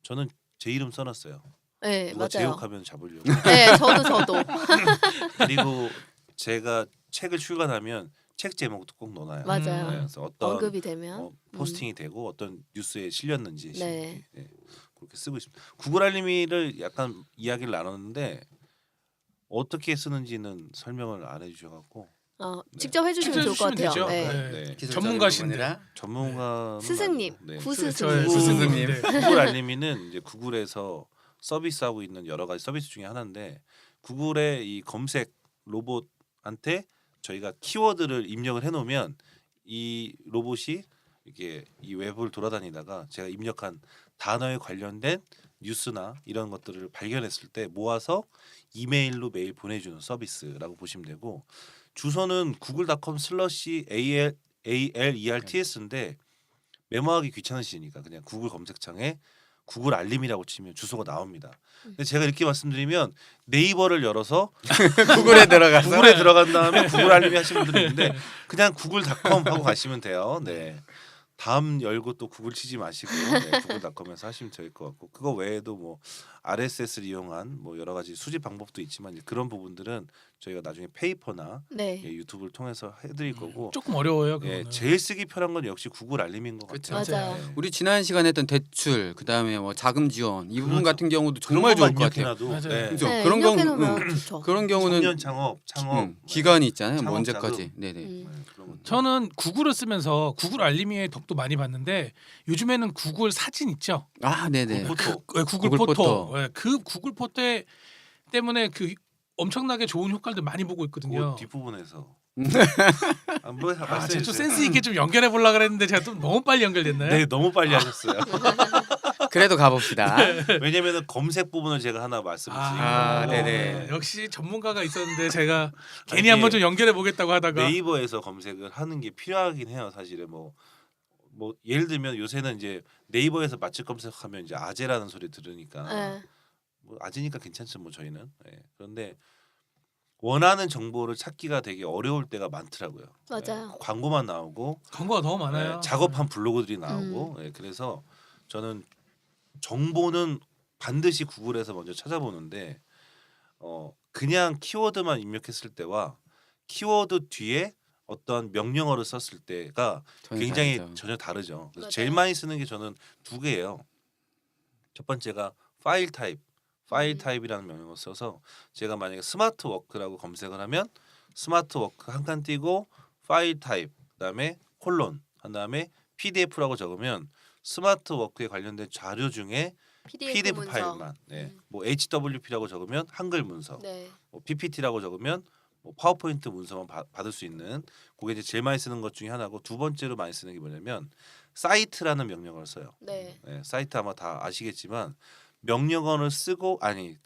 Speaker 4: 저는 제 이름 써놨어요.
Speaker 1: 네,
Speaker 4: 누가
Speaker 1: 맞아요.
Speaker 4: 제욕하면 잡으려고.
Speaker 1: 네, 저도.
Speaker 4: 그리고 제가 책을 출간하면 책 제목도 꼭 넣어놔요.
Speaker 1: 맞아요.
Speaker 4: 네, 그래서 어떤
Speaker 1: 언급이 되면
Speaker 4: 포스팅이 되고 어떤 뉴스에 실렸는지
Speaker 1: 네.
Speaker 4: 그렇게 쓰고 있습니다. 구글 알림이를 약간 이야기를 나눴는데 어떻게 쓰는지는 설명을 안 해주셔갖고
Speaker 1: 직접 해주시면 좋을 것
Speaker 2: 해주시면
Speaker 1: 같아요.
Speaker 2: 되죠.
Speaker 1: 네.
Speaker 2: 네.
Speaker 4: 네.
Speaker 3: 기술적인
Speaker 2: 전문가신데.
Speaker 3: 부분이라.
Speaker 4: 전문가
Speaker 1: 스승님,
Speaker 4: 네.
Speaker 1: 구스승님.
Speaker 2: 구스-
Speaker 3: 스승님.
Speaker 2: 네.
Speaker 4: 구글 알림이는 이제 구글에서 서비스하고 있는 여러 가지 서비스 중에 하나인데 구글의 이 검색 로봇한테 저희가 키워드를 입력을 해놓으면 이 로봇이 이게 이 웹을 돌아다니다가 제가 입력한 단어에 관련된 뉴스나 이런 것들을 발견했을 때 모아서 이메일로 매일 보내주는 서비스라고 보시면 되고 주소는 google.com/ALERTS인데 메모하기 귀찮으시니까 그냥 구글 검색창에 구글 알림이라고 치면 주소가 나옵니다. 근데 제가 이렇게 말씀드리면 네이버를 열어서
Speaker 3: 구글에 들어가서
Speaker 4: 구글에 들어간 다음에 구글 알림이 하시는 분들이 있는데 그냥 구글.com 하고 가시면 돼요. 네. 다음 열고 또 구글 치지 마시고 네, 구글.com에서 하시면 될 것 같고 그거 외에도 뭐 RSS를 이용한 뭐 여러 가지 수집 방법도 있지만 이제 그런 부분들은 저희가 나중에 페이퍼나
Speaker 1: 네.
Speaker 4: 예, 유튜브를 통해서 해드릴 거고
Speaker 2: 조금 어려워요.
Speaker 4: 예,
Speaker 2: 그거는.
Speaker 4: 제일 쓰기 편한 건 역시 구글 알림인 것
Speaker 3: 그쵸.
Speaker 4: 같아요.
Speaker 1: 맞아요.
Speaker 4: 네.
Speaker 3: 우리 지난 시간에 했던 대출, 그다음에 뭐 자금 지원 이 부분
Speaker 4: 그렇죠.
Speaker 3: 같은 경우도
Speaker 4: 그런
Speaker 3: 정말 좋을
Speaker 4: 것만
Speaker 3: 것 같아요.
Speaker 4: 입력해놔도,
Speaker 2: 맞아요.
Speaker 4: 네.
Speaker 3: 그죠?
Speaker 1: 네,
Speaker 3: 그런 경우
Speaker 1: 입력해놓으면 좋죠.
Speaker 3: 그런 경우는
Speaker 4: 청년 창업
Speaker 3: 기간이 있잖아요. 뭐
Speaker 4: 창업
Speaker 3: 언제까지.
Speaker 4: 자금.
Speaker 3: 네네.
Speaker 1: 음.
Speaker 4: 네, 그런 것들.
Speaker 2: 저는 구글을 쓰면서 구글 알림의 덕도 많이 봤는데 요즘에는 구글 사진 있죠.
Speaker 3: 아, 네네.
Speaker 4: 포토
Speaker 2: 구글
Speaker 3: 구글
Speaker 2: 포토.
Speaker 3: 포토.
Speaker 2: 예, 그 구글 포토 때문에 그 엄청나게 좋은 효과를 많이 보고 있거든요.
Speaker 4: 그 뒷부분에서
Speaker 2: 아,
Speaker 4: 뭐
Speaker 2: 제가
Speaker 4: 말씀해
Speaker 2: 좀
Speaker 4: 주세요.
Speaker 2: 센스 있게 좀 연결해 보려 그랬는데 제가 또 너무 빨리 연결됐나요?
Speaker 4: 네, 너무 빨리 하셨어요.
Speaker 3: 그래도 가봅시다.
Speaker 4: 왜냐면은 검색 부분을 제가 하나 말씀드리고
Speaker 3: 아, 네네.
Speaker 2: 역시 전문가가 있었는데 제가 괜히
Speaker 4: 이게
Speaker 2: 한번 좀 연결해 보겠다고 하다가
Speaker 4: 네이버에서 검색을 하는 게 필요하긴 해요. 사실은 뭐 예를 들면 요새는 이제 네이버에서 맛집 검색하면 이제 아재라는 소리 들으니까
Speaker 1: 네.
Speaker 4: 뭐 아재니까 괜찮죠 뭐 저희는. 예. 그런데 원하는 정보를 찾기가 되게 어려울 때가 많더라고요.
Speaker 1: 맞아요.
Speaker 4: 예. 광고만 나오고
Speaker 2: 광고가 너무 많아요.
Speaker 4: 예, 작업한 블로그들이 나오고 예, 그래서 저는 정보는 반드시 구글에서 먼저 찾아보는데 그냥 키워드만 입력했을 때와 키워드 뒤에 어떤 명령어를 썼을 때가
Speaker 3: 전혀
Speaker 4: 굉장히
Speaker 3: 다르죠.
Speaker 4: 전혀 다르죠. 그래서
Speaker 1: 맞아요.
Speaker 4: 제일 많이 쓰는 게 저는 두 개예요. 첫 번째가 파일 타입이라는 명령어를 써서 제가 만약에 스마트 워크라고 검색을 하면 스마트 워크 한 칸 띄고 파일 타입 그다음에 콜론 한 다음에 PDF라고 적으면 스마트 워크에 관련된 자료 중에 PDF
Speaker 1: 문서.
Speaker 4: 파일만, 네. 뭐 HWP라고 적으면 한글 문서,
Speaker 1: 네.
Speaker 4: 뭐 PPT라고 적으면 뭐 파워포인트 문서만 받을 수 있는 그게 이제 제일 많이 쓰는 것 중에 하나고 두 번째로 많이 쓰는 게 뭐냐면 사이트라는 명령어를 써요.
Speaker 1: 네.
Speaker 4: 네, 사이트 아마 다 아시겠지만 명령어를 쓰고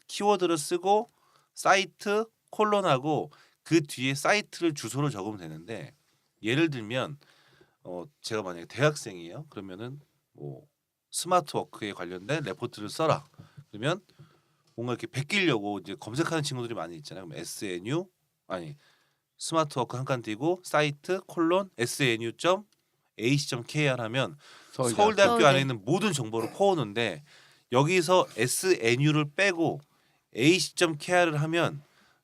Speaker 4: 키워드를 쓰고 사이트 콜론하고 그 뒤에 사이트를 주소를 적으면 되는데 예를 들면 제가 만약에 대학생이에요. 그러면은 뭐 스마트 워크에 관련된 레포트를 써라. 그러면 뭔가 이렇게 베끼려고 이제 검색하는 친구들이 많이 있잖아요. 그럼 SNU 스마트 워크 한 칸 띄고 사이트 콜론 snu.ac.kr 하면 서울대학교
Speaker 1: 서울대.
Speaker 4: 안에 있는 모든 정보를 퍼오는데 여기서 SNU를 빼고 ac.kr을 하면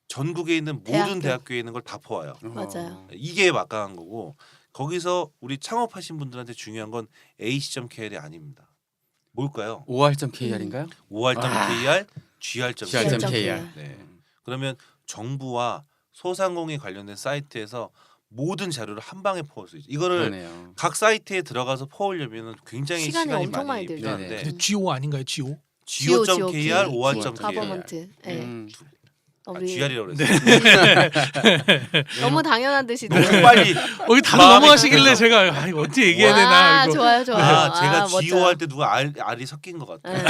Speaker 4: 전국에 있는 모든
Speaker 1: 대학교.
Speaker 4: 대학교에 있는 걸 다 퍼와요.
Speaker 1: 맞아요.
Speaker 4: 이게 막강한 거고 거기서 우리 창업하신 분들한테 중요한 건 ac.kr이 아닙니다. 뭘까요?
Speaker 3: OR.kr인가요?
Speaker 4: OR.kr, GR.kr.
Speaker 3: GR.kr.
Speaker 4: 네. 그러면 정부와 소상공인 관련된 사이트에서 모든 자료를 한 방에 퍼올 수 있죠. 이거를
Speaker 3: 그러네요.
Speaker 4: 각 사이트에 들어가서 퍼오려면 굉장히
Speaker 1: 시간이
Speaker 4: 시간이
Speaker 1: 엄청 많이
Speaker 4: 많이
Speaker 1: 들죠.
Speaker 4: 필요한데
Speaker 3: 네네.
Speaker 2: 근데 GO 아닌가요? GO?
Speaker 4: go.kr,
Speaker 1: GO.
Speaker 4: or.kr.
Speaker 1: 가버먼트. 네.
Speaker 4: 아,
Speaker 1: 우리
Speaker 4: GR이라고
Speaker 2: 네.
Speaker 4: 그랬어요.
Speaker 1: 너무 당연한 듯이
Speaker 4: 너무
Speaker 1: 들어요.
Speaker 4: 빨리.
Speaker 2: 여기 다들
Speaker 4: 마음이
Speaker 2: 넘어가시길래
Speaker 4: 급해서.
Speaker 2: 제가 이거 어떻게 얘기해야 되나
Speaker 1: 아,
Speaker 2: 이거.
Speaker 1: 좋아요, 좋아요.
Speaker 4: 아, 제가
Speaker 1: 멋져요.
Speaker 4: GO 할 때 누가 R이 섞인 것 같아요.
Speaker 1: 네.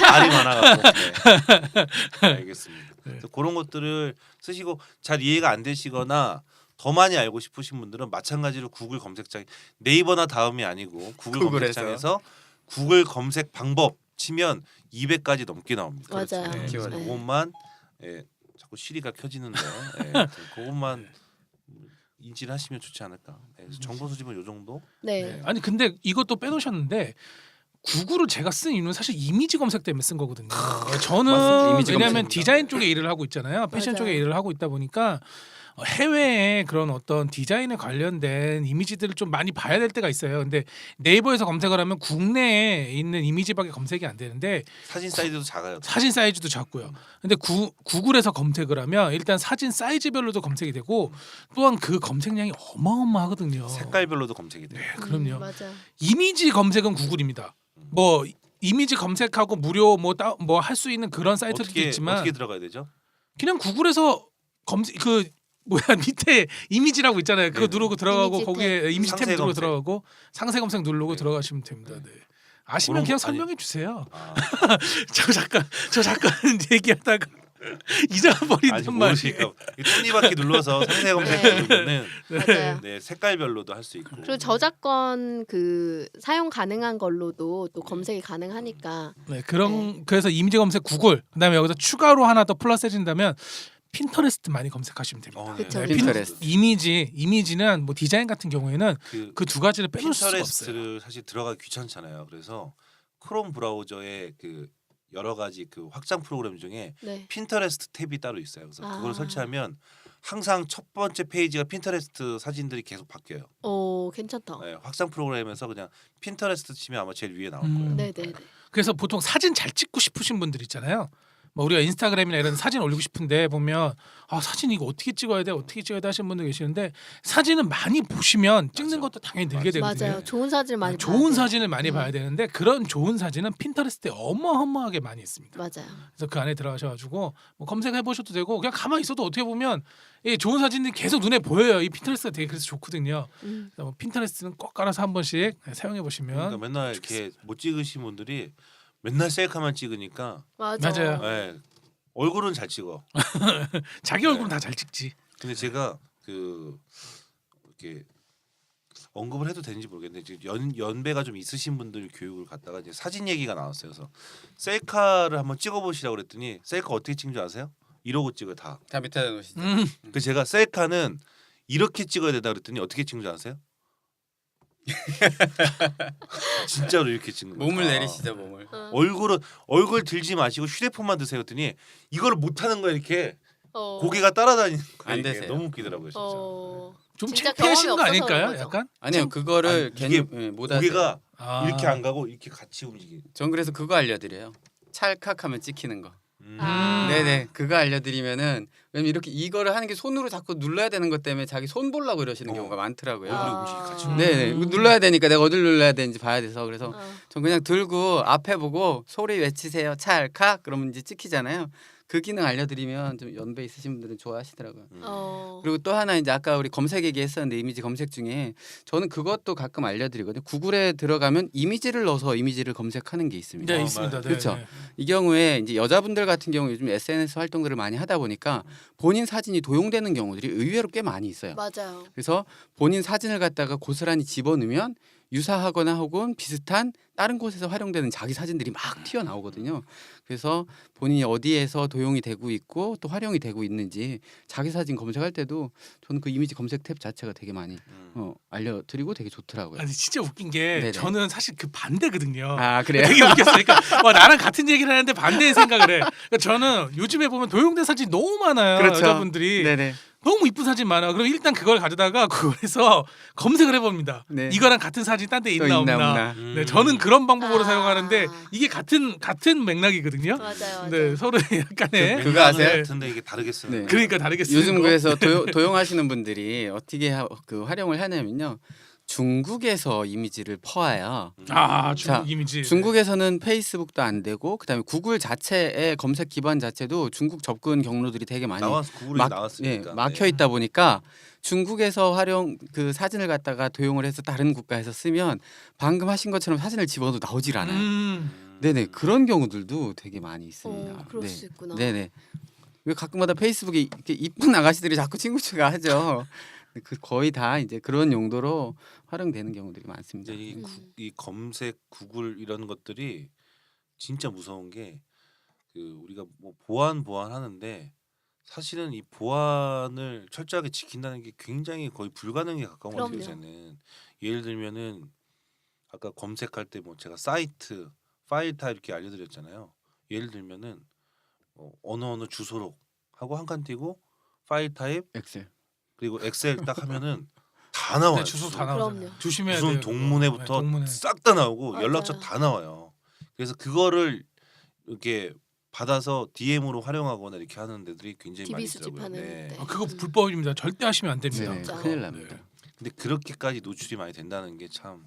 Speaker 4: R이 많아갖고. 네. 알겠습니다.
Speaker 2: 네.
Speaker 4: 그래서 그런 것들을 쓰시고 잘 이해가 안 되시거나 더 많이 알고 싶으신 분들은 마찬가지로 구글 검색창 네이버나 다음이 아니고 구글
Speaker 3: 구글에서.
Speaker 4: 검색창에서 구글 검색 방법 치면 200가지 넘게 나옵니다.
Speaker 1: 맞아요.
Speaker 2: 네.
Speaker 3: 키워드.
Speaker 1: 네.
Speaker 4: 그것만 자꾸 시리가 켜지는데 그것만 인지를 하시면 좋지 않을까. 네, 그래서 정보 수집은 요 정도.
Speaker 1: 네.
Speaker 2: 아니 근데 이것도 빼놓으셨는데 구글을 제가 쓴 이유는 사실 이미지 검색 때문에 쓴 거거든요.
Speaker 3: 맞습니다.
Speaker 2: 저는
Speaker 3: 이미지
Speaker 2: 왜냐하면
Speaker 3: 검색입니다.
Speaker 2: 디자인 쪽에 일을 하고 있잖아요. 패션
Speaker 1: 맞아요.
Speaker 2: 쪽에 일을 하고 있다 보니까 해외의 그런 어떤 디자인에 관련된 이미지들을 좀 많이 봐야 될 때가 있어요. 근데 네이버에서 검색을 하면 국내에 있는 이미지밖에 검색이 안 되는데
Speaker 4: 사진 사이즈도 작아요.
Speaker 2: 사진 사이즈도 작고요. 근데 구글에서 검색을 하면 일단 사진 사이즈별로도 검색이 되고 또한 그 검색량이 어마어마하거든요.
Speaker 4: 색깔별로도 검색이 돼요.
Speaker 2: 네, 그럼요.
Speaker 1: 맞아.
Speaker 2: 이미지 검색은 구글입니다. 뭐 이미지 검색하고 무료 뭐 할 수 있는 그런 사이트도 있지만
Speaker 4: 어떻게 들어가야 되죠?
Speaker 2: 그냥 구글에서 검색 그 뭐야 밑에 이미지라고 있잖아요. 그거
Speaker 4: 네네.
Speaker 2: 누르고 들어가고
Speaker 1: 이미지
Speaker 2: 거기에 이미지 탭
Speaker 4: 상세
Speaker 2: 누르고
Speaker 4: 검색.
Speaker 2: 들어가고 상세 검색 누르고
Speaker 4: 네.
Speaker 2: 들어가시면 됩니다. 네.
Speaker 4: 그런
Speaker 2: 아시면 그냥
Speaker 4: 거- 아니-
Speaker 2: 설명해 주세요.
Speaker 4: 아,
Speaker 2: 저 잠깐 얘기하다가
Speaker 4: 아직
Speaker 2: 잊어버리는 말이에요.
Speaker 4: 모르시니까 톱니바퀴 눌러서 상세 검색
Speaker 1: 네.
Speaker 4: 누르면은
Speaker 1: 맞아요.
Speaker 4: 네, 색깔별로도 할 수 있고.
Speaker 1: 그리고 저작권 그 사용 가능한 걸로도 또 검색이 가능하니까.
Speaker 2: 네, 그래서 이미지 검색 구글 그다음에 여기서 추가로 하나 더 플러스 해준다면 핀터레스트 많이 검색하시면 됩니다.
Speaker 1: 그쵸,
Speaker 2: 네,
Speaker 1: 그쵸.
Speaker 3: 핀터레스트.
Speaker 2: 이미지는 뭐 디자인 같은 경우에는 그 두 가지를 빼놓을 수가 없어요.
Speaker 4: 핀터레스트를 사실 들어가기 귀찮잖아요. 그래서 크롬 브라우저에 그 여러 가지 그 확장 프로그램 중에
Speaker 1: 네.
Speaker 4: 핀터레스트 탭이 따로 있어요. 그래서
Speaker 1: 아.
Speaker 4: 그걸 설치하면 항상 첫 번째 페이지가 핀터레스트 사진들이 계속 바뀌어요.
Speaker 1: 괜찮다.
Speaker 4: 네, 확장 프로그램에서 그냥 핀터레스트 치면 아마 제일 위에 나올 거예요.
Speaker 1: 네네네.
Speaker 2: 그래서 보통 사진 잘 찍고 싶으신 분들 있잖아요. 뭐 우리가 인스타그램이나 이런 사진 올리고 싶은데 보면 사진 이거 어떻게 찍어야 돼 하시는 분들 계시는데 사진은 많이 보시면 찍는
Speaker 4: 맞아.
Speaker 2: 것도 당연히 늘게 되거든요.
Speaker 1: 맞아요. 좋은 사진 많이 봐야
Speaker 2: 좋은
Speaker 1: 돼요.
Speaker 2: 사진을 많이 봐야 되는데 그런 좋은 사진은 핀터레스트에 어마어마하게 많이 있습니다.
Speaker 1: 맞아요.
Speaker 2: 그래서 그 안에 들어가셔가지고 뭐 검색해 보셔도 되고 그냥 가만히 있어도 어떻게 보면 이 좋은 사진들이 계속 눈에 보여요. 이 핀터레스트가 되게 그래서 좋거든요. 그래서 뭐 핀터레스트는 꼭 깔아서 한 번씩 사용해 보시면
Speaker 4: 그러니까 맨날 이렇게 못 찍으신 분들이 맨날 셀카만 찍으니까
Speaker 2: 맞아요.
Speaker 4: 네, 얼굴은 잘 찍어.
Speaker 2: 자기 얼굴은 다 잘 찍지.
Speaker 4: 근데 제가 그 이렇게 언급을 해도 되는지 모르겠는데 지금 연배가 좀 있으신 분들 교육을 갖다가 이제 사진 얘기가 나왔어요. 그래서 셀카를 한번 찍어보시라고 그랬더니 셀카 어떻게 찍는 줄 아세요? 이러고 찍어요 다.
Speaker 3: 다 밑에다 놓으시죠.
Speaker 4: 그 제가 셀카는 이렇게 찍어야 된다 그랬더니 어떻게 찍는 줄 아세요? 진짜로 이렇게 찍는 거예요.
Speaker 3: 몸을
Speaker 4: 다.
Speaker 3: 내리시죠 몸을.
Speaker 4: 얼굴 들지 마시고 휴대폰만 드세요 했더니 이거를 못 하는 거야 이렇게
Speaker 1: 어.
Speaker 4: 고개가 따라다니는 거야.
Speaker 3: 안
Speaker 4: 이게
Speaker 3: 되세요.
Speaker 4: 너무 웃기더라고요 진짜.
Speaker 2: 좀
Speaker 1: 진짜
Speaker 2: 창피하신 거
Speaker 1: 경험이 없어서
Speaker 2: 아닐까요?
Speaker 1: 그런 거죠.
Speaker 2: 약간?
Speaker 3: 아니요 그거를
Speaker 4: 아니, 이게
Speaker 3: 괜히 못 하세요.
Speaker 4: 고개가
Speaker 2: 아.
Speaker 4: 이렇게 안 가고 이렇게 같이 움직이.
Speaker 3: 전 그래서 그거 알려드려요. 찰칵하면 찍히는 거.
Speaker 1: 아.
Speaker 3: 네네 그거 알려드리면은 왜냐면 이렇게 이거를 하는 게 손으로 자꾸 눌러야 되는 것 때문에 자기 손 보려고 이러시는 경우가 많더라고요.
Speaker 4: 얼굴
Speaker 1: 아.
Speaker 4: 움직이 같이.
Speaker 3: 네네 이거 눌러야 되니까 내가 어딜 눌러야 되는지 봐야 돼서 그래서
Speaker 1: 어.
Speaker 3: 전 그냥 들고 앞에 보고 소리 외치세요 찰칵 그러면 이제 찍히잖아요. 그 기능 알려드리면 좀 연배 있으신 분들은 좋아하시더라고요. 그리고 또 하나 이제 아까 우리 검색 얘기했었는데 이미지 검색 중에 저는 그것도 가끔 알려드리거든요. 구글에 들어가면 이미지를 넣어서 이미지를 검색하는 게 있습니다.
Speaker 2: 네,
Speaker 4: 어,
Speaker 2: 있습니다. 네,
Speaker 3: 그렇죠.
Speaker 2: 네.
Speaker 3: 이 경우에 이제 여자분들 같은 경우 요즘 SNS 활동들을 많이 하다 보니까 본인 사진이 도용되는 경우들이 의외로 꽤 많이 있어요.
Speaker 1: 맞아요.
Speaker 3: 그래서 본인 사진을 갖다가 고스란히 집어넣으면 유사하거나 혹은 비슷한 다른 곳에서 활용되는 자기 사진들이 막 튀어나오거든요. 그래서 본인이 어디에서 도용이 되고 있고 또 활용이 되고 있는지 자기 사진 검색할 때도 저는 그 이미지 검색 탭 자체가 되게 많이 알려드리고 되게 좋더라고요.
Speaker 2: 아니 진짜 웃긴 게
Speaker 3: 네네.
Speaker 2: 저는 사실 그 반대거든요.
Speaker 3: 아 그래요?
Speaker 2: 되게 웃겼어요. 그러니까 나랑 같은 얘기를 하는데 반대의 생각을 해. 그러니까 저는 요즘에 보면 도용된 사진 너무 많아요.
Speaker 3: 그렇죠.
Speaker 2: 여자분들이
Speaker 3: 네네.
Speaker 2: 너무 이쁜 사진 많아. 그럼 일단 그걸 가져다가 그거에서 검색을 해봅니다.
Speaker 3: 네.
Speaker 2: 이거랑 같은 사진 딴 데
Speaker 3: 또
Speaker 2: 있나
Speaker 3: 있나
Speaker 2: 없나.
Speaker 3: 없나.
Speaker 2: 네, 저는 그런 방법으로
Speaker 1: 아.
Speaker 2: 사용하는데 이게 같은 맥락이거든요.
Speaker 1: 맞아요.
Speaker 2: 네, 서로 약간의
Speaker 3: 그거 아세요?
Speaker 4: 같은데 이게 다르게 쓰는.
Speaker 3: 네.
Speaker 4: 거예요.
Speaker 2: 그러니까 다르게 쓰는
Speaker 3: 요즘
Speaker 2: 거.
Speaker 3: 그래서 도용하시는 분들이 어떻게 그 활용을 하냐면요. 중국에서 이미지를 퍼와요.
Speaker 2: 아
Speaker 3: 자,
Speaker 2: 중국 이미지.
Speaker 3: 중국에서는 페이스북도 안 되고 그다음에 구글 자체의 검색 기반 자체도 중국 접근 경로들이 되게 많이
Speaker 4: 구글이 나왔으니까.
Speaker 3: 막혀 있다 보니까 중국에서 활용 그 사진을 갖다가 도용을 해서 다른 국가에서 쓰면 방금 하신 것처럼 사진을 집어넣어도 나오질 않아요. 네네 그런 경우들도 되게 많이 있습니다.
Speaker 1: 그럴
Speaker 3: 네.
Speaker 1: 수 있구나.
Speaker 3: 네네. 왜 가끔마다 페이스북에 이렇게 이쁜 아가씨들이 자꾸 친구 추가하죠. 그 거의 다 이제 그런 용도로 활용되는 경우들이 많습니다.
Speaker 4: 이제 이 검색 구글 이런 것들이 진짜 무서운 게 그 우리가 뭐 보안 하는데 사실은 이 보안을 철저하게 지킨다는 게 굉장히 거의 불가능에 가까운 것 같아요.
Speaker 1: 그럼요.
Speaker 4: 요새는 예를 들면은 아까 검색할 때 뭐 제가 사이트 파일 타입 이렇게 알려드렸잖아요. 예를 들면은 어느 주소록 하고 한 칸 띄고 파일 타입
Speaker 3: 엑셀.
Speaker 4: 그리고 엑셀 딱 하면은 다 나와요.
Speaker 2: 네, 주소 다 나오잖아요.
Speaker 1: 그럼요.
Speaker 2: 조심해야
Speaker 4: 무슨
Speaker 2: 돼요.
Speaker 4: 동문회부터
Speaker 2: 네, 동문회.
Speaker 4: 싹 다 나오고
Speaker 1: 맞아요.
Speaker 4: 연락처 다 나와요. 그래서 그거를 이렇게 받아서 DM으로 활용하거나 이렇게 하는 데들이 굉장히 많이
Speaker 1: DB
Speaker 4: 있더라고요.
Speaker 1: 수집하는
Speaker 4: 네.
Speaker 1: 데.
Speaker 2: 그거 불법입니다. 절대 하시면 안 됩니다.
Speaker 3: 네,
Speaker 1: 진짜.
Speaker 3: 큰일 납니다.
Speaker 4: 근데 그렇게까지 노출이 많이 된다는 게 참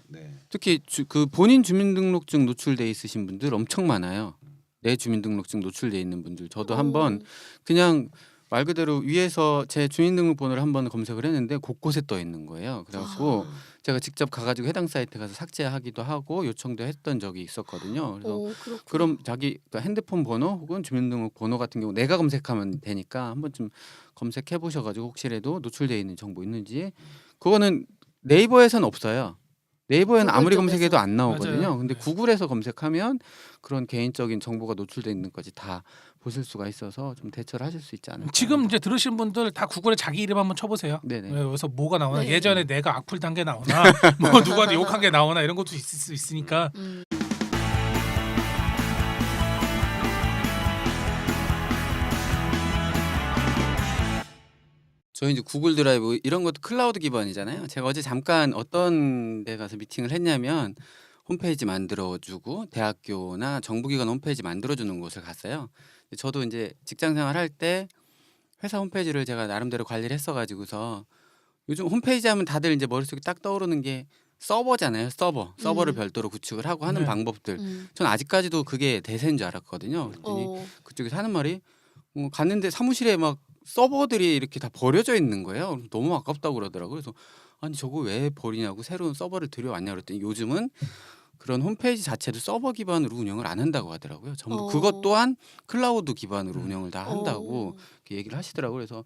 Speaker 4: 네.
Speaker 3: 특히 그 본인 주민등록증 노출돼 있으신 분들 엄청 많아요. 내 주민등록증 노출돼 있는 분들. 저도 한번 그냥 말 그대로 위에서 제 주민등록번호를 한번 검색을 했는데 곳곳에 떠 있는 거예요. 그래갖고 제가 직접 가가지고 해당 사이트 가서 삭제하기도 하고 요청도 했던 적이 있었거든요. 그래서
Speaker 1: 그렇구나.
Speaker 3: 그럼 자기 그러니까 핸드폰 번호 혹은 주민등록 번호 같은 경우 내가 검색하면 되니까 한번 좀 검색해 보셔가지고 혹시라도 노출되어 있는 정보 있는지 그거는 네이버에서는 없어요. 네이버에는
Speaker 1: 구글
Speaker 3: 아무리
Speaker 1: 쪽에서.
Speaker 3: 검색해도 안 나오거든요.
Speaker 2: 맞아요.
Speaker 3: 근데
Speaker 2: 네.
Speaker 3: 구글에서 검색하면 그런 개인적인 정보가 노출돼 있는 것까지 다 보실 수가 있어서 좀 대처를 하실 수 있지 않을까.
Speaker 2: 지금 이제 들으신 분들 다 구글에 자기 이름 한번 쳐보세요.
Speaker 3: 네네.
Speaker 2: 네, 여기서 뭐가 나오나
Speaker 1: 네.
Speaker 2: 예전에 내가 악플 단 게 나오나 뭐 누구한테 욕한 게 나오나 이런 것도 있을 수 있으니까
Speaker 3: 저희 이제 구글 드라이브 이런 것도 클라우드 기반이잖아요. 제가 어제 잠깐 어떤 데 가서 미팅을 했냐면 홈페이지 만들어주고 대학교나 정부기관 홈페이지 만들어주는 곳을 갔어요. 근데 저도 이제 직장생활 할 때 회사 홈페이지를 제가 나름대로 관리를 했어가지고서 요즘 홈페이지 하면 다들 이제 머릿속에 딱 떠오르는 게 서버잖아요. 서버를 별도로 구축을 하고 하는
Speaker 2: 네.
Speaker 3: 방법들. 전 아직까지도 그게 대세인 줄 알았거든요. 그랬더니 그쪽에서 하는 말이 갔는데 사무실에 막 서버들이 이렇게 다 버려져 있는 거예요. 너무 아깝다고 그러더라고요. 그래서 아니 저거 왜 버리냐고 새로운 서버를 들여왔냐 그랬더니 요즘은 그런 홈페이지 자체도 서버 기반으로 운영을 안 한다고 하더라고요. 전부 그것 또한 클라우드 기반으로 운영을 다 한다고 이렇게 얘기를 하시더라고요. 그래서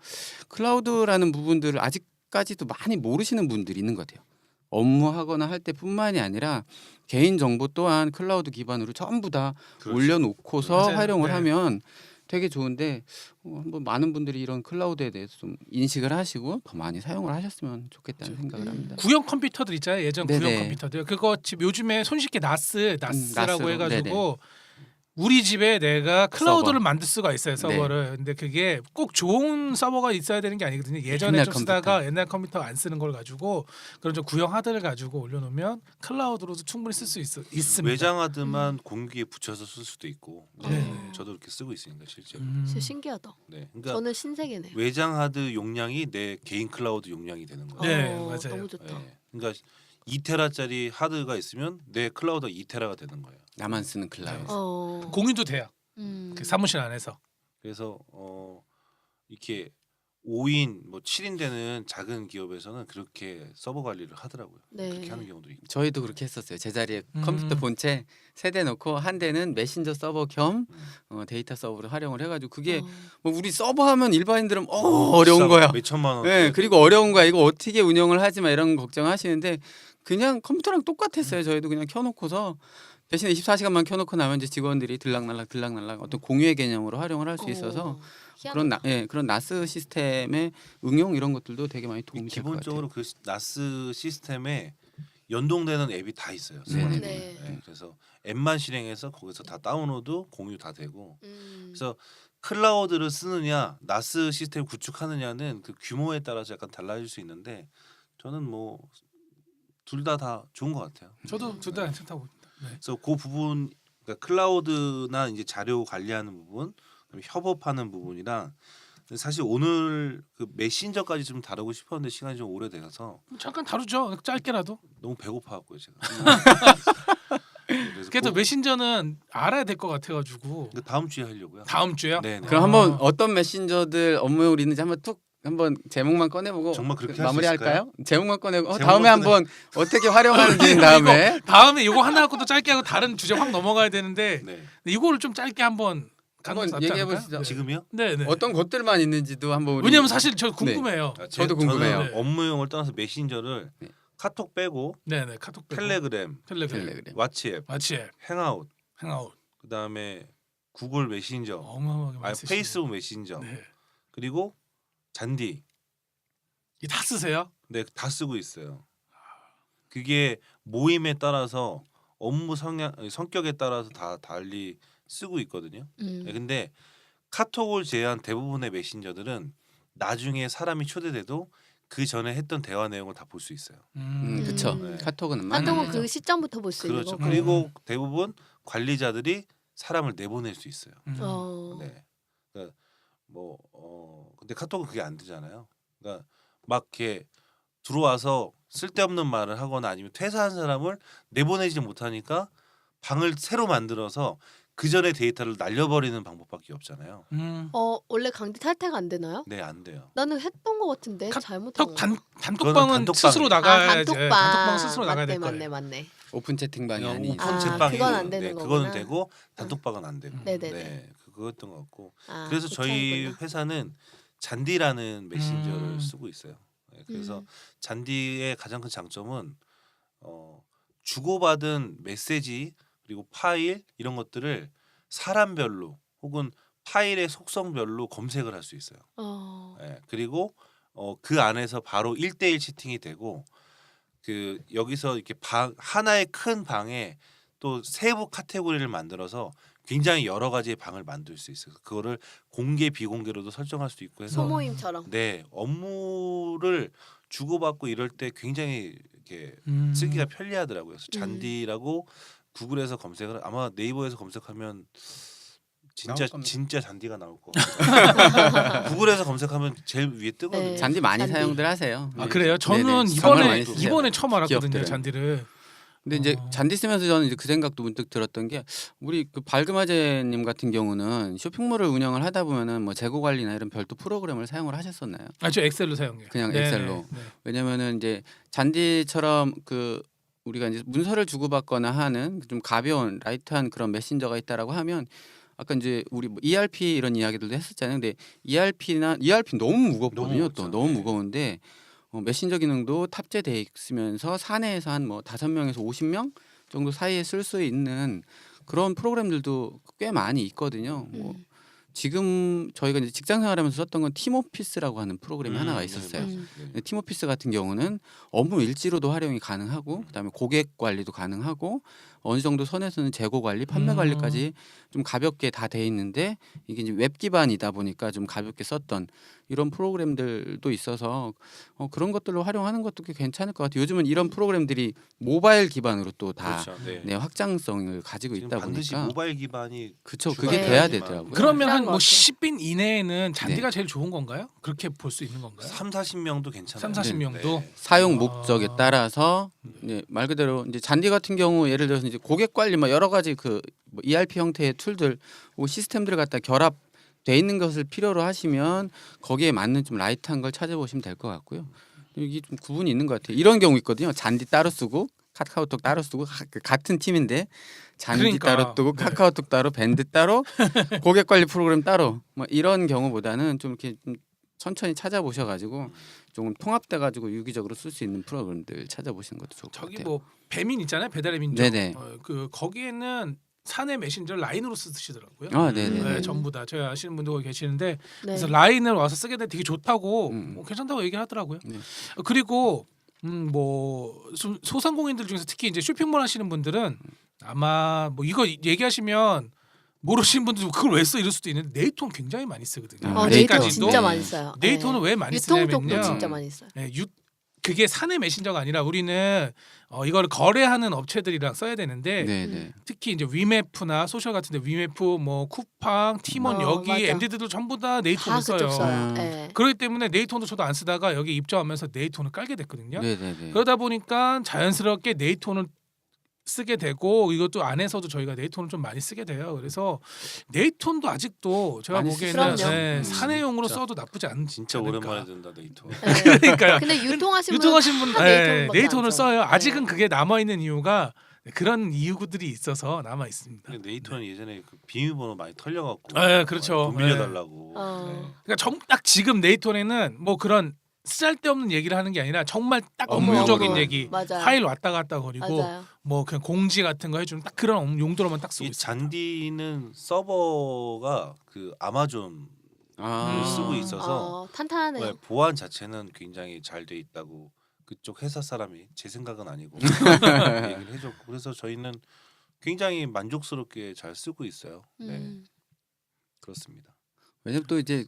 Speaker 3: 클라우드라는 부분들을 아직까지도 많이 모르시는 분들이 있는 것 같아요. 업무하거나 할 때뿐만이 아니라 개인 정보 또한 클라우드 기반으로 전부 다
Speaker 4: 그렇죠.
Speaker 3: 올려놓고서
Speaker 2: 맞아요.
Speaker 3: 활용을
Speaker 2: 네.
Speaker 3: 하면 되게 좋은데 한번 많은 분들이 이런 클라우드에 대해서 좀 인식을 하시고 더 많이 사용을 하셨으면 좋겠다는 생각을 합니다.
Speaker 2: 구형 컴퓨터들 있잖아요. 예전
Speaker 3: 네네.
Speaker 2: 구형 컴퓨터들 그거 지금 요즘에 손쉽게 나스라고
Speaker 3: 나스로.
Speaker 2: 해가지고 우리 집에 내가 클라우드를 만들 수가 있어요 서버를. 근데 그게 꼭 좋은 서버가 있어야 되는 게 아니거든요. 예전에
Speaker 3: 옛날
Speaker 2: 좀 쓰다가 옛날 컴퓨터 안 쓰는 걸 가지고 그런 좀 구형 하드를 가지고 올려놓으면 클라우드로도 충분히 쓸 수 있습니다.
Speaker 4: 외장 하드만 공기에 붙여서 쓸 수도 있고.
Speaker 2: 네.
Speaker 4: 저도 이렇게 쓰고 있으니까 실제로.
Speaker 1: 진짜 신기하다.
Speaker 4: 네. 그러니까
Speaker 1: 저는 신세계네요.
Speaker 4: 외장 하드 용량이 내 개인 클라우드 용량이 되는 거예요.
Speaker 2: 네, 맞아요.
Speaker 1: 너무 좋다.
Speaker 4: 네. 그러니까 2테라짜리 하드가 있으면 내 클라우드가 2테라가 되는 거예요.
Speaker 3: 나만 쓰는 클라우드.
Speaker 2: 공유도 돼요.
Speaker 1: 음.
Speaker 2: 그 사무실 안에서.
Speaker 4: 그래서 이렇게 5인 뭐 7인 되는 작은 기업에서는 그렇게 서버 관리를 하더라고요.
Speaker 1: 네.
Speaker 4: 그렇게 하는 경우도 있고.
Speaker 3: 저희도 그렇게 했었어요. 제 자리에 컴퓨터 본체 3대 놓고 한 대는 메신저 서버 겸 데이터 서버를 활용을 해가지고 그게 뭐 우리 서버 하면 일반인들은 어려운
Speaker 4: 비싸고
Speaker 3: 거야.
Speaker 4: 몇 천만 원.
Speaker 3: 네, 그리고 어려운 거야. 이거 어떻게 운영을 하지 마 이런 걱정하시는데 그냥 컴퓨터랑 똑같았어요. 저희도 그냥 켜놓고서 대신에 24시간만 켜놓고 나면 이제 직원들이 들락날락 어떤 공유의 개념으로 활용을 할 수 있어서 그런 나스 시스템의 응용 이런 것들도 되게 많이 도움이 될 것 같아요.
Speaker 4: 기본적으로 그 나스 시스템에 연동되는 앱이 다 있어요.
Speaker 3: 네.
Speaker 4: 스마트폰에.
Speaker 1: 네.
Speaker 4: 네, 그래서 앱만 실행해서 거기서 다 다운로드 공유 다 되고.
Speaker 1: 음.
Speaker 4: 그래서 클라우드를 쓰느냐 나스 시스템 구축하느냐는 그 규모에 따라서 약간 달라질 수 있는데 저는 뭐 둘 다 좋은 것 같아요.
Speaker 2: 저도 둘 다 괜찮다고 봅니다. 네.
Speaker 4: 그래서 그 부분 그러니까 클라우드나 이제 자료 관리하는 부분, 그다음에 협업하는 부분이랑 사실 오늘 그 메신저까지 좀 다루고 싶었는데 시간이 좀 오래돼서
Speaker 2: 잠깐 다루죠. 짧게라도.
Speaker 4: 너무 배고파갖고요 제가. 그래서
Speaker 2: 그래도 메신저는 알아야 될 것 같아가지고
Speaker 4: 다음 주에 하려고요.
Speaker 2: 다음 주에요.
Speaker 4: 네네.
Speaker 3: 그럼 한번 어떤 메신저들 업무용으로 있는지 한번 제목만 꺼내보고
Speaker 4: 정말 그렇게 할수
Speaker 3: 마무리할까요? 제목만 꺼내고
Speaker 4: 제목만
Speaker 3: 다음에 한번 어떻게 활용하는지 다음에
Speaker 2: 다음에 이거 하나 갖고도 짧게 하고 다른 주제 확 넘어가야 되는데
Speaker 4: 네.
Speaker 2: 이거를 좀 짧게 한번
Speaker 3: 얘기해 보시죠.
Speaker 4: 지금요?
Speaker 2: 네네.
Speaker 3: 어떤 것들만 있는지도 한번 우리
Speaker 2: 왜냐면 사실 저 궁금해요.
Speaker 3: 저도 궁금해요.
Speaker 4: 저는 업무용을 떠나서 메신저를
Speaker 3: 네.
Speaker 4: 카톡 빼고
Speaker 2: 네네 카톡 빼고.
Speaker 4: 텔레그램,
Speaker 3: 텔레그램.
Speaker 4: 왓츠앱,
Speaker 2: 마치에
Speaker 4: 행아웃,
Speaker 2: 행아웃
Speaker 4: 그다음에 구글 메신저,
Speaker 2: 어마어마하게 많이 쓰시네요.
Speaker 4: 페이스북 메신저,
Speaker 2: 네.
Speaker 4: 그리고 잔디.
Speaker 2: 이 다 쓰세요?
Speaker 4: 네, 다 쓰고 있어요. 그게 모임에 따라서 업무 성격에 따라서 다 달리 쓰고 있거든요. 네, 근데 카톡을 제외한 대부분의 메신저들은 나중에 사람이 초대돼도 그 전에 했던 대화 내용을 다 볼 수 있어요.
Speaker 3: 그렇죠.
Speaker 4: 네.
Speaker 3: 카톡은
Speaker 1: 카톡은
Speaker 3: 안
Speaker 1: 그 시점부터 볼 수 있는
Speaker 4: 그렇죠.
Speaker 1: 거고.
Speaker 4: 그리고 대부분 관리자들이 사람을 내보낼 수 있어요. 네. 그러니까 근데 카톡은 그게 안 되잖아요. 그러니까 막 이렇게 들어와서 쓸데없는 말을 하거나 아니면 퇴사한 사람을 내보내지 못하니까 방을 새로 만들어서 그 전에 데이터를 날려버리는 방법밖에 없잖아요.
Speaker 1: 원래 강제 탈퇴가 안 되나요?
Speaker 4: 네, 안 돼요.
Speaker 1: 나는 했던 것 같은데 잘못한 거.
Speaker 2: 단톡방은
Speaker 4: 단톡방이에요.
Speaker 2: 스스로 나가야지.
Speaker 1: 단톡방.
Speaker 2: 단톡방 스스로 나가야 될
Speaker 1: 맞네,
Speaker 2: 거예요.
Speaker 1: 맞네.
Speaker 3: 오픈 채팅방이 아니.
Speaker 4: 오픈
Speaker 1: 아,
Speaker 4: 채팅방이
Speaker 1: 그건 안 되는
Speaker 4: 그거는
Speaker 1: 거구나.
Speaker 4: 되고 단톡방은 안 되고.
Speaker 1: 네네네.
Speaker 4: 네, 그거였던 것 같고.
Speaker 1: 아,
Speaker 4: 그래서
Speaker 1: 그
Speaker 4: 저희
Speaker 1: 차이구나.
Speaker 4: 잔디라는 메신저를
Speaker 2: 음.
Speaker 4: 쓰고 있어요. 네, 그래서 잔디의 가장 큰 장점은 주고받은 메시지 그리고 파일 이런 것들을 사람별로 혹은 파일의 속성별로 검색을 할 수 있어요. 예, 그리고 그 안에서 바로 1대1 채팅이 되고 그 여기서 이렇게 하나의 큰 방에 또 세부 카테고리를 만들어서 굉장히 여러 가지의 방을 만들 수 있어요. 그거를 공개 비공개로도 설정할 수 있고 해서
Speaker 1: 소모임처럼.
Speaker 4: 네, 업무를 주고받고 이럴 때 굉장히 이렇게 쓰기가 편리하더라고요. 그래서 잔디라고 구글에서 검색을 아마 네이버에서 검색하면
Speaker 3: 나올 겁니다.
Speaker 4: 진짜 잔디가 나올 거 같아요. 구글에서 검색하면 제일 위에 뜨거든요.
Speaker 1: 네.
Speaker 3: 잔디 많이
Speaker 1: 잔디.
Speaker 3: 사용들 하세요.
Speaker 2: 아
Speaker 3: 네.
Speaker 2: 그래요? 저는
Speaker 3: 네네. 정말 많이 쓰세요.
Speaker 2: 이번에 처음 알았거든요.
Speaker 3: 기업들은.
Speaker 2: 잔디를.
Speaker 3: 근데 이제 잔디 쓰면서 저는 이제 그 생각도 문득 들었던 게 우리 그 발금아재님 같은 경우는 쇼핑몰을 운영을 하다 보면은 뭐 재고 관리나 이런 별도 프로그램을 사용을 하셨었나요?
Speaker 2: 저 엑셀로 사용해요.
Speaker 3: 그냥
Speaker 2: 네,
Speaker 3: 엑셀로.
Speaker 2: 네.
Speaker 3: 왜냐면은 이제 잔디처럼 그 우리가 이제 문서를 주고받거나 하는 좀 가벼운 라이트한 그런 메신저가 있다라고 하면 아까 이제 우리 뭐 ERP 이런 이야기들도 했었잖아요. 근데 ERP 너무 무겁거든요.
Speaker 4: 너무
Speaker 3: 또
Speaker 4: 무겁죠.
Speaker 3: 너무
Speaker 4: 네.
Speaker 3: 무거운데 메신저 기능도 탑재돼 있으면서 사내에서 한 뭐 5명에서 50명 정도 사이에 쓸 수 있는 그런 프로그램들도 꽤 많이 있거든요. 뭐 지금 저희가 이제 직장 생활하면서 썼던 건 팀오피스라고 하는 프로그램이 하나가 있었어요.
Speaker 4: 네.
Speaker 3: 팀오피스 같은 경우는 업무 일지로도 활용이 가능하고 그다음에 고객 관리도 가능하고 어느 정도 선에서는 재고 관리, 판매 관리까지 좀 가볍게 다 돼 있는데 이게 이제 웹 기반이다 보니까 좀 가볍게 썼던 이런 프로그램들도 있어서 그런 것들로 활용하는 것도 꽤 괜찮을 것 같아요. 요즘은 이런 프로그램들이 모바일 기반으로 또 다
Speaker 4: 그렇죠. 네.
Speaker 3: 네, 확장성을 가지고
Speaker 4: 지금
Speaker 3: 있다
Speaker 4: 반드시
Speaker 3: 보니까
Speaker 4: 모바일 기반이
Speaker 3: 그쵸
Speaker 4: 주가
Speaker 3: 그게
Speaker 1: 네.
Speaker 3: 돼야
Speaker 4: 돼야지만.
Speaker 3: 되더라고요.
Speaker 2: 그러면
Speaker 1: 필요한
Speaker 2: 한
Speaker 1: 것
Speaker 2: 뭐
Speaker 1: 같아요.
Speaker 2: 10인 이내에는 잔디가 제일 좋은 건가요? 그렇게 볼 수 있는 건가요?
Speaker 4: 30-40명도 괜찮아요.
Speaker 2: 30-40명도?
Speaker 4: 네.
Speaker 3: 사용
Speaker 2: 아.
Speaker 3: 목적에 따라서 말 그대로 이제 잔디 같은 경우 예를 들어서 이제 고객 관리 뭐 여러 가지 그 뭐 ERP 형태의 툴들, 뭐 시스템들을 갖다 결합돼 있는 것을 필요로 하시면 거기에 맞는 좀 라이트한 걸 찾아보시면 될 것 같고요. 이게 좀 구분이 있는 것 같아요. 이런 경우 있거든요. 잔디 따로 쓰고 카카오톡 따로 쓰고 같은 팀인데 잔디
Speaker 2: 그러니까.
Speaker 3: 따로 뜨고
Speaker 2: 네.
Speaker 3: 카카오톡 따로 밴드 따로 고객 관리 프로그램 따로 뭐 이런 경우보다는 좀 이렇게 좀 천천히 찾아보셔가지고 조금 통합돼가지고 유기적으로 쓸 수 있는 프로그램들 찾아보시는 것도 좋을 것
Speaker 2: 저기
Speaker 3: 같아요.
Speaker 2: 뭐 배민 있잖아요. 배달의 민족.
Speaker 3: 네네.
Speaker 2: 그 거기에는 사내 메신저를 라인으로 쓰시더라고요.
Speaker 3: 아, 네네.
Speaker 2: 네, 전부 다 저희 아시는 분도 거기 계시는데
Speaker 1: 네.
Speaker 2: 그래서 라인을 와서 쓰게 돼 되게 좋다고
Speaker 3: 음.
Speaker 2: 괜찮다고 얘기를 하더라고요.
Speaker 3: 네.
Speaker 2: 그리고 뭐 소상공인들 중에서 특히 이제 쇼핑몰 하시는 분들은 아마 뭐 이거 얘기하시면 모르시는 분들도 그걸 왜 써 이럴 수도 있는데 네이트는 굉장히 많이 쓰거든요.
Speaker 3: 아,
Speaker 1: 네이터
Speaker 3: 아직까지도?
Speaker 1: 진짜 많이 써요.
Speaker 2: 네이트는
Speaker 1: 네.
Speaker 2: 왜 많이
Speaker 1: 유통 쪽도
Speaker 2: 쓰냐면요.
Speaker 1: 진짜 많이 써요.
Speaker 2: 네, 그게 사내 메신저가 아니라 우리는 이거를 거래하는 업체들이랑 써야 되는데
Speaker 3: 네네.
Speaker 2: 특히 이제 위메프나 소셜 같은데 위메프, 뭐 쿠팡, 팀원 여기
Speaker 1: 맞아.
Speaker 2: MZ들도 전부 다 네이트를
Speaker 1: 다
Speaker 2: 써요.
Speaker 1: 그쪽 써요.
Speaker 3: 음.
Speaker 1: 네.
Speaker 2: 그렇기 때문에 네이트도 저도 안 쓰다가 여기 입점하면서 네이트를 깔게 됐거든요.
Speaker 3: 네네네.
Speaker 2: 그러다 보니까 자연스럽게 네이트를 쓰게 되고 이것도 안에서도 저희가 네이트는 좀 많이 쓰게 돼요. 그래서 네이트도 아직도 제가
Speaker 3: 많이
Speaker 2: 보기에는
Speaker 1: 쓰시죠.
Speaker 2: 네,
Speaker 3: 음,
Speaker 2: 사내용으로
Speaker 4: 진짜.
Speaker 2: 써도 나쁘지 않지
Speaker 4: 진짜
Speaker 2: 않을까.
Speaker 4: 오랜만에 듣는다 네이터.
Speaker 1: 네.
Speaker 2: 그러니까요.
Speaker 1: 근데 유통하신
Speaker 2: 분
Speaker 1: 다
Speaker 2: 네이트를 써요. 아직은
Speaker 1: 네.
Speaker 2: 그게 남아 있는 이유가 그런 이유들이 있어서 남아 있습니다.
Speaker 4: 근데 네이터는 예전에 그 비밀번호 많이 털려갖고
Speaker 2: 그렇죠.
Speaker 4: 돈 빌려달라고.
Speaker 1: 어.
Speaker 2: 그러니까 딱 지금 네이트에는 뭐 그런 쓸데없는 얘기를 하는 게 아니라 정말 딱
Speaker 3: 업무용으로.
Speaker 2: 업무적인 얘기,
Speaker 1: 맞아요.
Speaker 2: 파일 왔다 갔다 거리고
Speaker 1: 맞아요.
Speaker 2: 뭐 그냥 공지 같은 거 해주는 딱 그런 용도로만 딱 쓰고
Speaker 4: 이
Speaker 2: 있어요.
Speaker 4: 잔디는 서버가 그 아마존
Speaker 3: 아.
Speaker 4: 쓰고 있어서
Speaker 1: 탄탄하네요.
Speaker 4: 네, 보안 자체는 굉장히 잘 돼 있다고 그쪽 회사 사람이 제 생각은 아니고 얘기를 해줬고 그래서 저희는 굉장히 만족스럽게 잘 쓰고 있어요. 네, 그렇습니다.
Speaker 3: 왜냐면 또 이제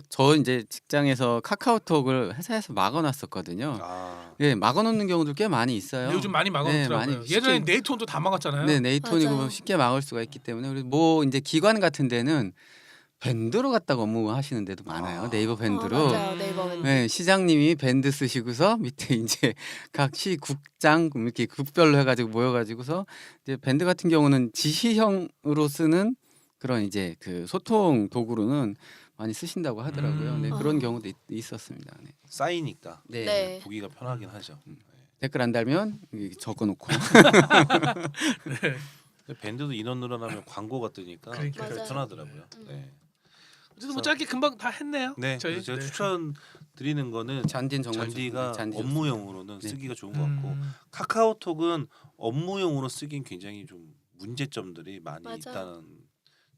Speaker 3: 저 이제 직장에서 카카오톡을 회사에서 막아놨었거든요.
Speaker 4: 아,
Speaker 3: 예, 막아놓는 경우도 꽤 많이 있어요.
Speaker 2: 요즘 많이
Speaker 3: 네,
Speaker 2: 막아놓더라고요.
Speaker 3: 많이
Speaker 2: 예전에
Speaker 3: 쉽게-
Speaker 2: 네이트온도 다 막았잖아요.
Speaker 3: 네, 네이트온이고
Speaker 1: 맞아요.
Speaker 3: 쉽게 막을 수가 있기 때문에 그리고 뭐 이제 기관 같은 데는 밴드로 갖다가 업무 하시는 데도 많아요.
Speaker 4: 아.
Speaker 3: 네이버 밴드로.
Speaker 1: 맞아요. 네이버 밴드.
Speaker 3: 네, 시장님이 밴드 쓰시고서 밑에 이제 각 시국장 이렇게 국별로 해가지고 모여가지고서 이제 밴드 같은 경우는 지시형으로 쓰는 그런 이제 그 소통 도구로는 많이 쓰신다고 하더라고요. 네, 그런
Speaker 1: 아.
Speaker 3: 경우도 있었습니다. 네.
Speaker 4: 쌓이니까
Speaker 3: 네.
Speaker 1: 네.
Speaker 4: 보기가 편하긴 하죠.
Speaker 3: 댓글 안 달면 이렇게 적어놓고
Speaker 4: 밴드도 인원 늘어나면 광고가 뜨니까
Speaker 2: 그러니까요.
Speaker 4: 그게
Speaker 1: 맞아요.
Speaker 4: 편하더라고요.
Speaker 1: 음.
Speaker 4: 네.
Speaker 2: 어쨌든 뭐 짧게 금방 다 했네요.
Speaker 4: 네,
Speaker 2: 저희
Speaker 4: 그래서 제가
Speaker 2: 네.
Speaker 4: 추천 드리는 거는
Speaker 3: 잔디는 정말
Speaker 4: 잔디가
Speaker 3: 좋습니다. 잔디
Speaker 4: 업무용으로는
Speaker 3: 네.
Speaker 4: 쓰기가 좋은 것 같고
Speaker 2: 음.
Speaker 4: 카카오톡은 업무용으로 쓰긴 굉장히 좀 문제점들이 많이
Speaker 1: 맞아요.
Speaker 4: 있다는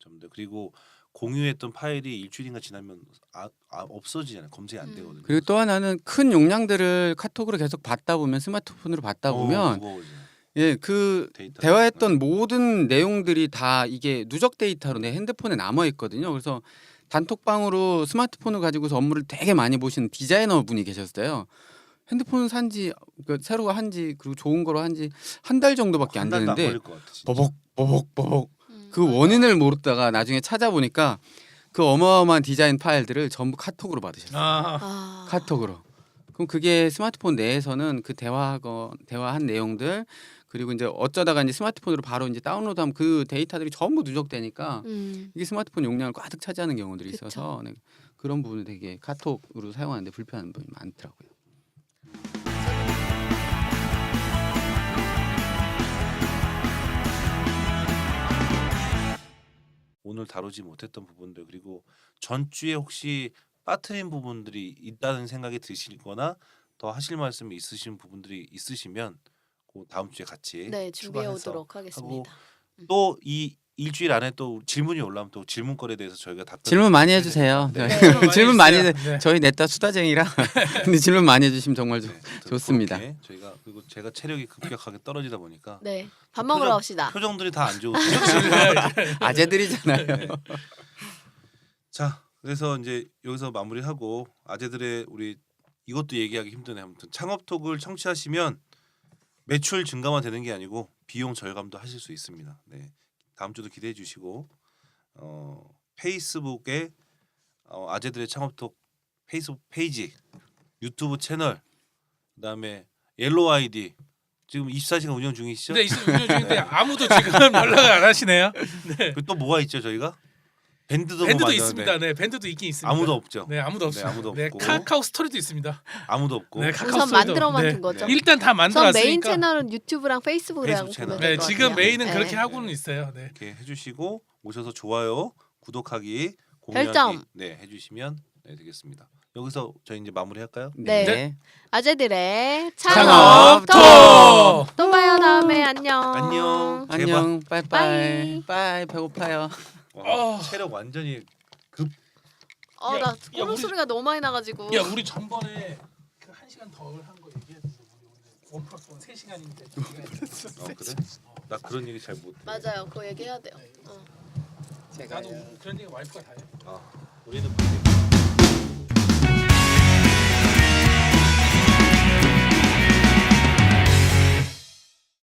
Speaker 4: 점들 그리고 공유했던 파일이 일주일인가 지나면 없어지잖아요. 검색이 안 되거든요.
Speaker 3: 그리고 또 하나는 큰 용량들을 카톡으로 계속 받다 보면 스마트폰으로 받다 보면
Speaker 4: 무거워져.
Speaker 3: 예, 그
Speaker 4: 데이터.
Speaker 3: 대화했던 모든 내용들이 다 이게 누적 데이터로 내 핸드폰에 남아 있거든요. 그래서 단톡방으로 스마트폰을 가지고서 업무를 되게 많이 보시는 디자이너 분이 계셨어요. 핸드폰 산지 새로 한지 그리고 좋은 거로 한지 한 달 정도밖에 안
Speaker 4: 한 달도 안
Speaker 3: 되는데
Speaker 4: 걸릴 것 같아. 진짜.
Speaker 3: 버벅 그
Speaker 1: 맞아요.
Speaker 3: 원인을 모르다가 나중에 찾아보니까 그 어마어마한 디자인 파일들을 전부 카톡으로 받으셨어요.
Speaker 2: 아,
Speaker 3: 카톡으로. 그럼 그게 스마트폰 내에서는 그 대화한 내용들 그리고 이제 어쩌다가 이제 스마트폰으로 바로 이제 다운로드하면 그 데이터들이 전부 누적되니까 이게 스마트폰 용량을 가득 차지하는 경우들이
Speaker 1: 그쵸.
Speaker 3: 있어서 네, 그런 부분을 되게 카톡으로 사용하는데 불편한 부분이 많더라고요.
Speaker 4: 오늘 다루지 못했던 부분들 그리고 전주에 혹시 빠뜨린 부분들이 있다는 생각이 드시거나 더 하실 말씀이 있으신 부분들이 있으시면 그 다음 주에 같이
Speaker 1: 네, 준비해
Speaker 4: 추가해서
Speaker 1: 오도록 하겠습니다.
Speaker 4: 또 이 일주일 안에 또 질문이 올라오면 또 질문거리에 대해서 저희가 답변
Speaker 3: 질문 많이 해주세요.
Speaker 4: 네.
Speaker 1: 네.
Speaker 3: 질문 많이
Speaker 2: 해주세요. 네.
Speaker 3: 저희 냈다 수다쟁이라 근데 질문 많이 해주시면 정말
Speaker 4: 네,
Speaker 3: 좋습니다.
Speaker 4: 그렇게 저희가 그리고 제가 체력이 급격하게 떨어지다 보니까
Speaker 1: 네, 밥 먹으러 갑시다.
Speaker 4: 표정들이 다 안 좋으세요.
Speaker 3: 아재들이잖아요.
Speaker 4: 네. 자, 그래서 이제 여기서 마무리하고 아재들의 우리 이것도 얘기하기 힘드네. 아무튼 창업톡을 청취하시면 매출 증가만 되는 게 아니고 비용 절감도 하실 수 있습니다. 네, 다음 주도 기대해 주시고 페이스북에 아재들의 창업톡 페이스북 페이지, 유튜브 채널, 그다음에 옐로우 아이디 지금 24시간 운영 중이시죠?
Speaker 2: 근데 있으면 운영 중인데 아무도 지금 연락을 안 하시네요.
Speaker 4: 그리고 또 뭐가 있죠 저희가? 밴드도
Speaker 2: 밴드도
Speaker 4: 뭐
Speaker 2: 있습니다. 네, 밴드도 있긴 있습니다.
Speaker 4: 아무도 없죠.
Speaker 2: 네, 아무도 없어요.
Speaker 4: 아무도
Speaker 2: 네,
Speaker 4: 없고.
Speaker 2: 카카오 스토리도 있습니다.
Speaker 4: 아무도 없고.
Speaker 2: 네, 카카오
Speaker 1: 우선
Speaker 2: 스토리도.
Speaker 1: 만들어만
Speaker 2: 네.
Speaker 1: 둔 거죠.
Speaker 4: 네.
Speaker 2: 일단 다
Speaker 1: 우선
Speaker 2: 만들었으니까.
Speaker 1: 메인 채널은 유튜브랑 페이스북이랑
Speaker 4: 페이스북
Speaker 1: 보면
Speaker 4: 채널.
Speaker 1: 될
Speaker 2: 네,
Speaker 1: 것
Speaker 2: 지금
Speaker 1: 같아요.
Speaker 2: 메인은
Speaker 1: 네.
Speaker 2: 그렇게 하고는 있어요. 네.
Speaker 4: 이렇게 해주시고 오셔서 좋아요, 구독하기, 공유하기
Speaker 1: 별점.
Speaker 4: 네 해주시면 네, 되겠습니다. 여기서 저희 이제 마무리할까요?
Speaker 1: 네.
Speaker 3: 네.
Speaker 1: 아재들의
Speaker 3: 창업
Speaker 1: 창업톡. 또 봐요 다음에 안녕.
Speaker 4: 안녕.
Speaker 3: 안녕. 빠이빠이.
Speaker 1: 빠이.
Speaker 3: 빠이. 배고파요.
Speaker 4: 와, 체력 완전히
Speaker 1: 나
Speaker 2: 야,
Speaker 1: 꼬르
Speaker 2: 우리-
Speaker 1: 소리가 너무 많이 나가지고.
Speaker 2: 야, 우리 전번에 그 1시간 덜 한 거 얘기했는데 우리 1+1 3시간인데.
Speaker 4: 그래? 나 그런 얘기 잘 못.
Speaker 1: 맞아요. 그거 얘기해야 돼요.
Speaker 2: 나도 그런 얘기 와이프가 다 해.
Speaker 4: 우리는